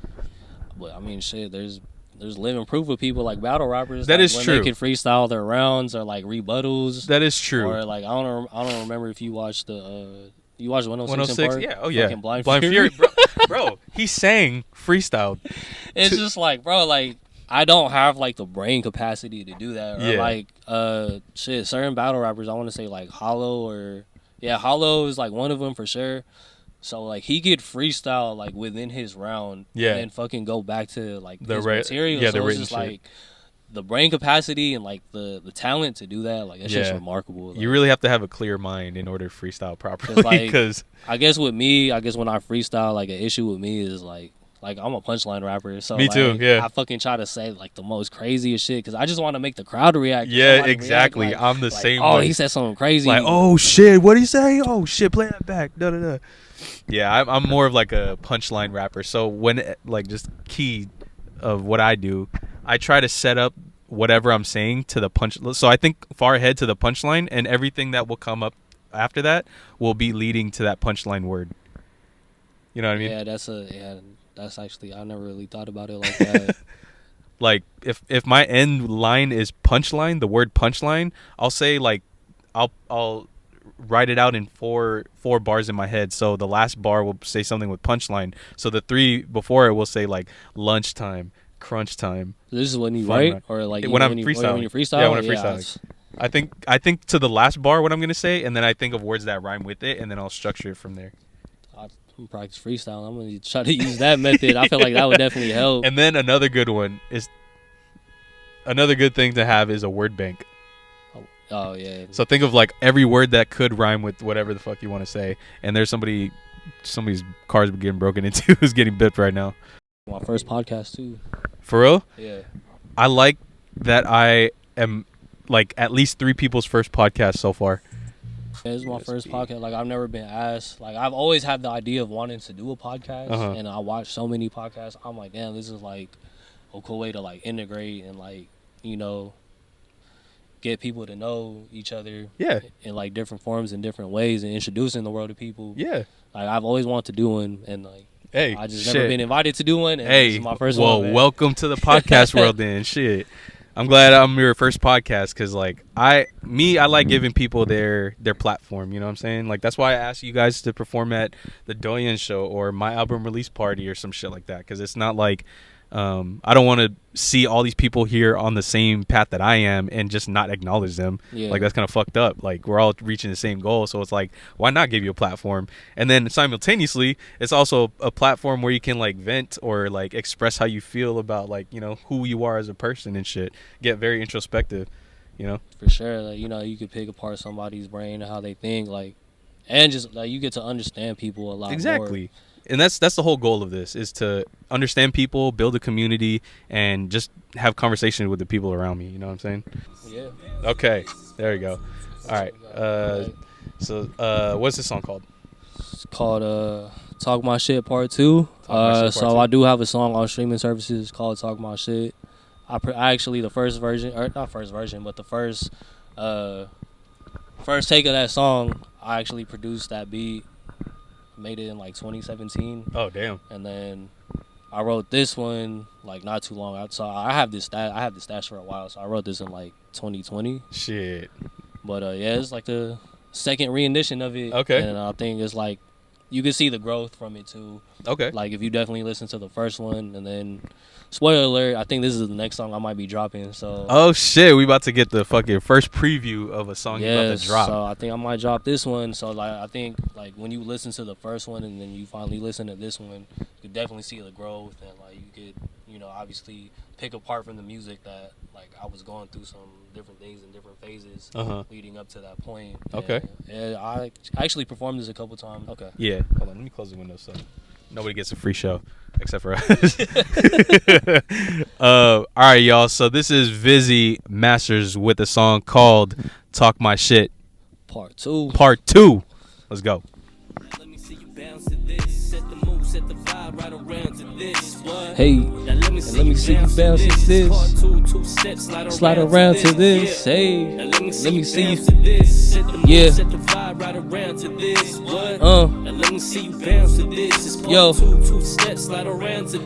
But I mean, shit. There's living proof of people like battle rappers. That like, is when true. They can freestyle their rounds or like rebuttals. That is true. Or like I don't remember if you watched the you watched 106 106. Yeah. Oh yeah. Blind Fury. Bro, he sang freestyle. It's just like, bro, like I don't have like the brain capacity to do that. Or like shit, certain battle rappers, I want to say like Hollow Hollow is like one of them for sure. So like he could freestyle like within his round, and then fucking go back to like his material. Yeah, so it's just like the brain capacity and like the talent to do that. Like that's just remarkable. Like, you really have to have a clear mind in order to freestyle properly. Because I guess when I freestyle, like an issue with me is like I'm a punchline rapper. So me too. Yeah, I fucking try to say like the most craziest shit because I just want to make the crowd react. Yeah, exactly. React, like, I'm the same. Oh, way. he said something crazy. Like, oh shit, what'd he say? Oh shit, play that back. Da da da. Yeah, I'm more of like a punchline rapper. So when like just key of what I do, I try to set up whatever I'm saying to the punch. So I think far ahead to the punchline, and everything that will come up after that will be leading to that punchline word. You know what I mean? Yeah, that's actually, I never really thought about it like that. Like if my end line is punchline, the word punchline, I'll say like I'll write it out in four bars in my head. So the last bar will say something with punchline. So the three before it will say like lunchtime, crunch time. This is when you write or like when I'm freestyling. When you freestyle? Yeah, when I'm freestyling. I think to the last bar what I'm gonna say, and then I think of words that rhyme with it, and then I'll structure it from there. I'm practice freestyle. I'm gonna try to use that method. I feel like that would definitely help. And then another good thing to have is a word bank. Oh yeah. So think of like every word that could rhyme with whatever the fuck you want to say, and there's somebody's car's getting broken into who's getting bipped right now. My first podcast too. For real? Yeah. I like that I am like at least 3 people's first podcast so far. Yeah, this is my first podcast. Like I've never been asked. Like I've always had the idea of wanting to do a podcast, and I watch so many podcasts. I'm like, damn, this is like a cool way to like integrate and like, you know, get people to know each other. Yeah. In like different forms and different ways, and introducing the world to people. Yeah. Like I've always wanted to do one, and like. Hey, I just never been invited to do one. And this is my first one. Well, welcome to the podcast world then. Shit. I'm glad I'm your first podcast because, like, I like giving people their platform. You know what I'm saying? Like, that's why I asked you guys to perform at the Doyen show or my album release party or some shit like that. Because it's not like I don't want to see all these people here on the same path that I am and just not acknowledge them. Like, that's kind of fucked up. Like, we're all reaching the same goal, so it's like, why not give you a platform? And then simultaneously, it's also a platform where you can like vent or like express how you feel about, like, you know, who you are as a person and shit. Get very introspective, you know. For sure, like, you know, you could pick apart somebody's brain and how they think, like, and just like you get to understand people a lot more. Exactly. And that's the whole goal of this, is to understand people, build a community, and just have conversation with the people around me. You know what I'm saying? Yeah. Okay. There you go. All right. So what's this song called? It's called Talk My Shit Part 2. I do have a song on streaming services called Talk My Shit. I actually, the first version, or not first version, but the first take of that song, I actually produced that beat. Made it in like 2017. Oh damn! And then I wrote this one like not too long out. So I have this stash for a while. So I wrote this in like 2020. Shit. But yeah, it's like the second rendition of it. Okay. And I think it's like you can see the growth from it too. Okay. Like if you definitely listen to the first one, and then spoiler alert, I think this is the next song I might be dropping. So oh shit, we about to get the fucking first preview of a song you about to drop. So I think I might drop this one. So like I think like when you listen to the first one and then you finally listen to this one, you could definitely see the growth, and like you could, you know, obviously pick apart from the music that like I was going through some different things in different phases leading up to that point. Okay. And I actually performed this a couple times. Okay. Yeah. Hold on, let me close the window so nobody gets a free show except for us. All right, y'all. So this is VizzyMasters with a song called "Talk My Shit" Part 2. Part 2. Let's go. Hey, and let me see you bounce to this. Slide around to this. Hey, let me see you. Yeah. Let me see you bounce to this. Yo,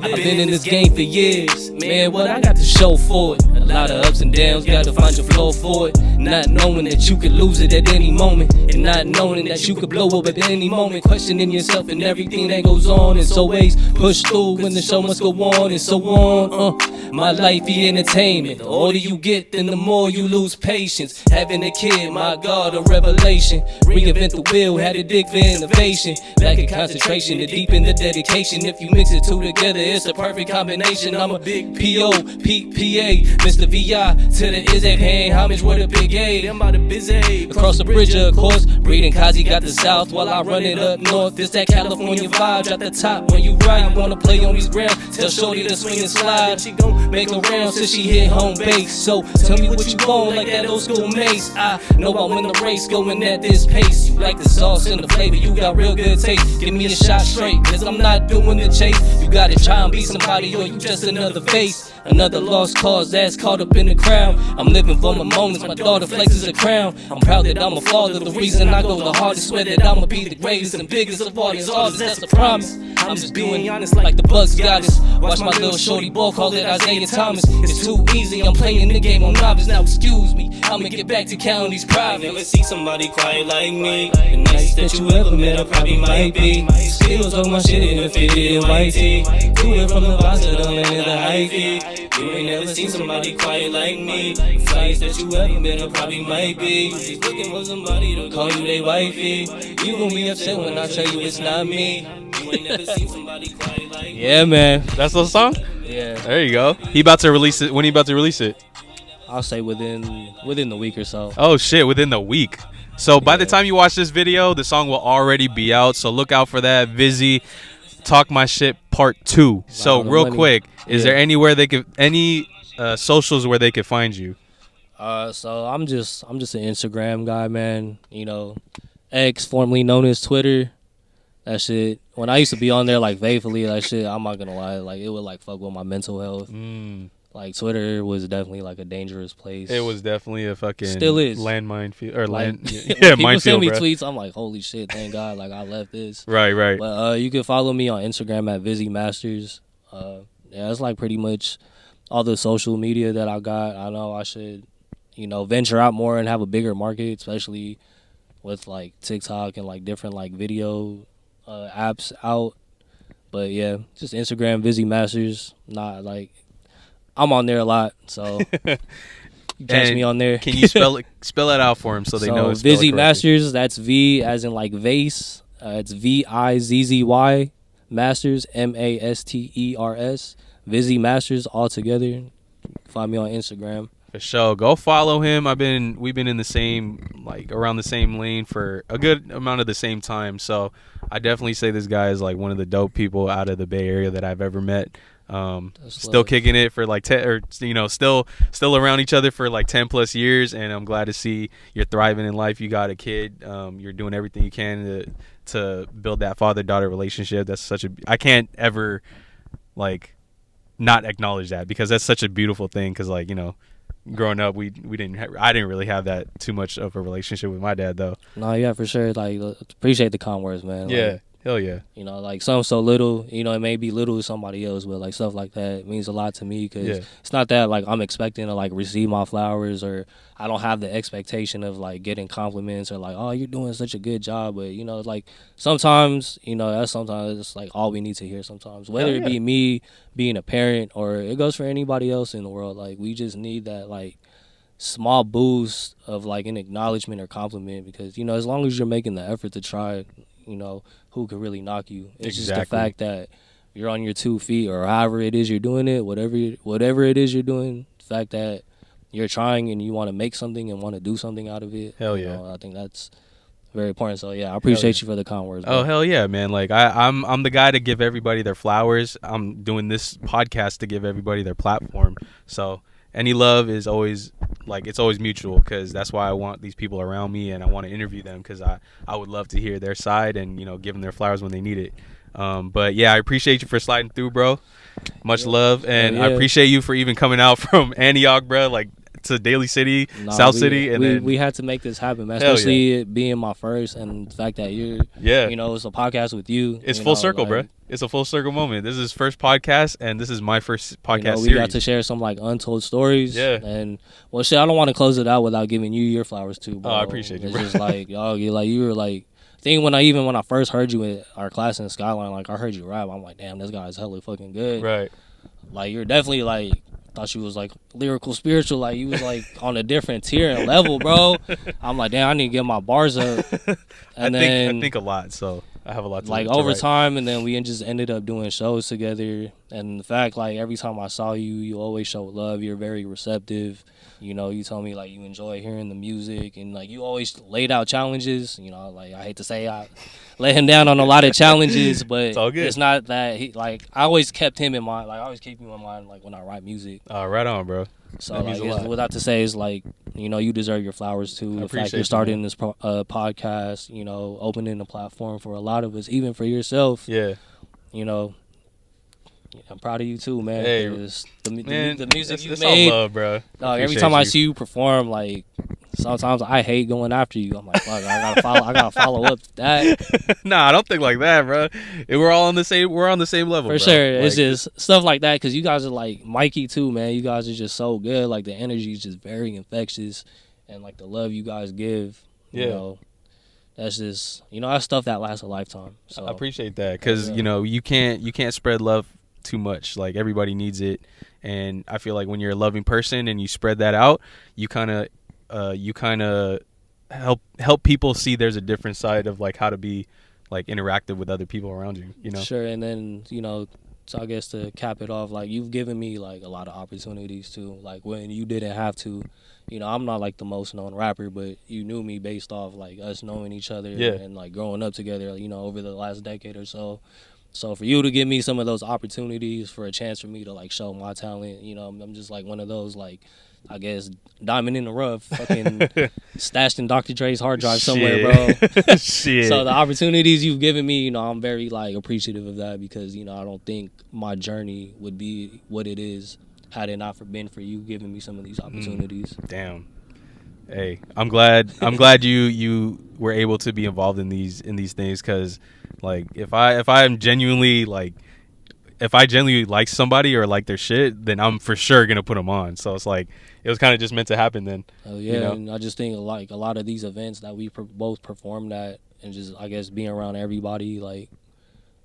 I've been in this game for years. Man, what I got to show for it. A lot of ups and downs, gotta find your flow for it. Not knowing that you could lose it at any moment, and not knowing that you could blow up at any moment. Questioning yourself and everything that goes on. It's always push through when the show must go on, and so on. My life be entertainment. The older you get, then the more you lose patience. Having a kid, my God, a revelation. Reinvent the wheel, had a dig for innovation. Lack of concentration to deepen the dedication. If you mix the two together, it's a perfect combination. I'm a big P.O., P.P.A., Mr. V.I. to the Izzy, paying homage with a big A. I'm about to busy. Across the bridge, of course. Breeding Kazi got the south while I run it up north. This that California vibe, drop the top when you ride. I wanna play on these ground. Tell Shorty to swing and slide. She gon' make a round till she hit home base. So tell me what you want, like that old school mace. I know I win the race, going at this pace. You like the sauce and the flavor, you got real good taste. Give me a shot straight, cause I'm not doing the chase. You gotta try and be somebody, or you just another face. Another lost cause that's caught up in the crowd. I'm living for my moments, my daughter flexes a crown. I'm proud that I'm a father, the reason I go the hardest. Swear that I'ma be the greatest and biggest of all these artists, that's a promise. I'm just being honest like the Bucks goddess. Watch my little shorty ball, call it Isaiah Thomas. It's too easy, I'm playing the game on novice. Now excuse me, I'ma get back to counting these profits. Never see somebody quiet like me. The nicest that you ever met, I probably might be. Still talk my shit in a fitted in white tee. Do it from the box to the land of the high key. You ain't never seen somebody quiet like me. The flyest that you ever met, I probably might be. She's looking for somebody to call you they wifey. You gon' be upset when I tell you it's not me. You ain't never seen somebody quiet like me. Yeah, man. That's the song? Yeah. There you go. He about to release it. When he about to release it? I'll say within the week or so. Oh shit, within the week. So by the time you watch this video, the song will already be out. So look out for that. Vizzy, Talk My Shit Part 2. So real quick, is there anywhere they could, any socials where they could find you? So I'm just an Instagram guy, man. You know, X, formerly known as Twitter. That shit, when I used to be on there like faithfully, that shit, I'm not gonna lie, like it would like fuck with my mental health. Like Twitter was definitely like a dangerous place. It was definitely a fucking still is landmine field or like, land. Yeah, people send me bro. tweets. I'm like, holy shit, thank God, like I left this. Right. But you can follow me on Instagram at VizzyMasters. Yeah, it's like pretty much all the social media that I got. I know I should, you know, venture out more and have a bigger market, especially with like TikTok and like different like video apps out. But yeah, just Instagram, VizzyMasters. Not like I'm on there a lot, so you catch me on there. Can you spell it out for him so they know? VizzyMasters. That's V as in like vase. It's VIZZY Masters, MASTERS. VizzyMasters all together. Find me on Instagram. For sure. Go follow him. We've been in the same, like, around the same lane for a good amount of the same time. So I definitely say this guy is like one of the dope people out of the Bay Area that I've ever met. Still kicking it for like 10, or still around each other for like 10 plus years, and I'm glad to see you're thriving in life. You got a kid. You're doing everything you can to build that father-daughter relationship. That's I can't ever like not acknowledge that, because that's such a beautiful thing. Because like, growing up, I didn't really have that too much of a relationship with my dad though. No, yeah, for sure. Like, appreciate the kind words, man. Yeah. Like, hell yeah. Like something so little, it may be little to somebody else, but like stuff like that means a lot to me, because it's not that like I'm expecting to like receive my flowers, or I don't have the expectation of like getting compliments or like, oh, you're doing such a good job. But like sometimes, sometimes it's like all we need to hear sometimes, whether it be me being a parent or it goes for anybody else in the world. Like, we just need that like small boost of like an acknowledgement or compliment, because as long as you're making the effort to try, who could really knock you? It's just the fact that you're on your 2 feet, or however it is you're doing it, whatever it is you're doing, the fact that you're trying and you want to make something and want to do something out of it. Hell yeah. I think that's very important. So yeah, I appreciate you for the kind words. Oh, hell yeah, man. Like I'm the guy to give everybody their flowers. I'm doing this podcast to give everybody their platform. So any love is always, like, it's always mutual, because that's why I want these people around me, and I want to interview them, because I would love to hear their side and, give them their flowers when they need it. But yeah, I appreciate you for sliding through, bro. Much love. And I appreciate you for even coming out from Antioch, bro, like, to Daly City, South City, and then we had to make this happen, man. Especially it being my first, and the fact that you're, it's a podcast with you. It's full circle, bro. It's a full circle moment. This is his first podcast, and this is my first podcast we series. got to share some like untold stories. Yeah. And well, shit, I don't want to close it out without giving you your flowers too, bro. Oh, I appreciate you, it's bro. Just like, you were like, I think when I first heard you in our class in Skyline, like I heard you rap, I'm like, damn, this guy's hella fucking good. Right. Like, you're definitely like, thought you was like lyrical, spiritual, like you was like on a different tier and level, bro. I'm like, damn, I need to get my bars up. And I think a lot, so I have a lot to like to over write. time, and then we just ended up doing shows together. And the fact, like, every time I saw you, you always show love. You're very receptive. You told me like you enjoy hearing the music, and like you always laid out challenges. Like, I hate to say I let him down on a lot of challenges, but it's all good. It's not that I always kept him in mind. Like, I always keep him in mind, like when I write music. Right on, bro. So like, without to say is like, you deserve your flowers too. The fact you're starting this podcast, opening the platform for a lot of us, even for yourself. Yeah. I'm proud of you too, man. Hey, the music you it's made, all love, bro. Every time I see you perform, like, sometimes I hate going after you. I'm like, fuck, I gotta follow up that. Nah, I don't think like that, bro. We're on the same level. For bro. sure. Like, it's just stuff like that, because you guys are like Mikey too, man. You guys are just so good. Like, the energy is just very infectious, and like the love you guys give, that's just, that's stuff that lasts a lifetime. So I appreciate that, because you can't spread love too much. Like, everybody needs it, and I feel like when you're a loving person and you spread that out, you kind of help people see there's a different side of like how to be like interactive with other people around you. Sure. And then so I guess to cap it off, like, you've given me like a lot of opportunities too, like when you didn't have to. I'm not like the most known rapper, but you knew me based off like us knowing each other and like growing up together, over the last decade or so. So for you to give me some of those opportunities for a chance for me to like show my talent, I'm just like one of those, like, I guess, diamond in the rough, fucking stashed in Dr. Dre's hard drive somewhere, bro. Shit. So the opportunities you've given me, I'm very like appreciative of that, because I don't think my journey would be what it is had it not been for you giving me some of these opportunities. Damn. Hey, I'm glad you were able to be involved in these things, because like if I'm genuinely like, if I genuinely like somebody or like their shit, then I'm for sure gonna put them on. So it's like, it was kind of just meant to happen then. Oh yeah, and I just think like a lot of these events that we both performed at, and just I guess being around everybody, like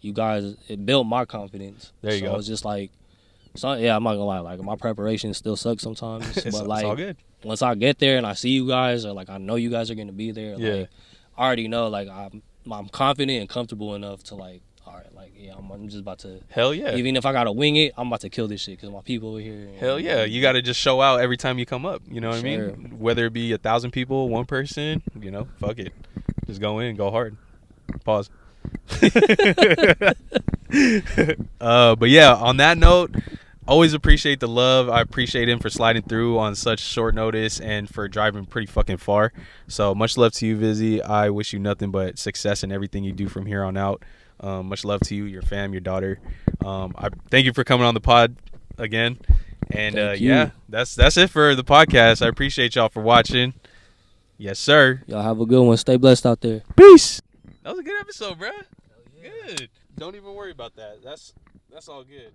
you guys, it built my confidence. There you go. So it's just like, so yeah, I'm not gonna lie, like my preparation still sucks sometimes, but like it's all good. Once I get there and I see you guys, or like I know you guys are gonna be there, like I already know, like I'm confident and comfortable enough to like, all right, like yeah, I'm just about to. Hell yeah. Even if I gotta wing it, I'm about to kill this shit because my people over here. Hell yeah, you gotta just show out every time you come up. You know what I mean? Whether it be 1,000 people, one person, you know, fuck it, just go in, go hard. Pause. But yeah, on that note, always appreciate the love. I appreciate him for sliding through on such short notice and for driving pretty fucking far. So much love to you, Vizzy. I wish you nothing but success in everything you do from here on out. Much love to you, your fam, your daughter. I thank you for coming on the pod again. And yeah, that's it for the podcast. I appreciate y'all for watching. Yes, sir. Y'all have a good one. Stay blessed out there. Peace. That was a good episode, bro. Yeah. Good. Don't even worry about that. That's all good.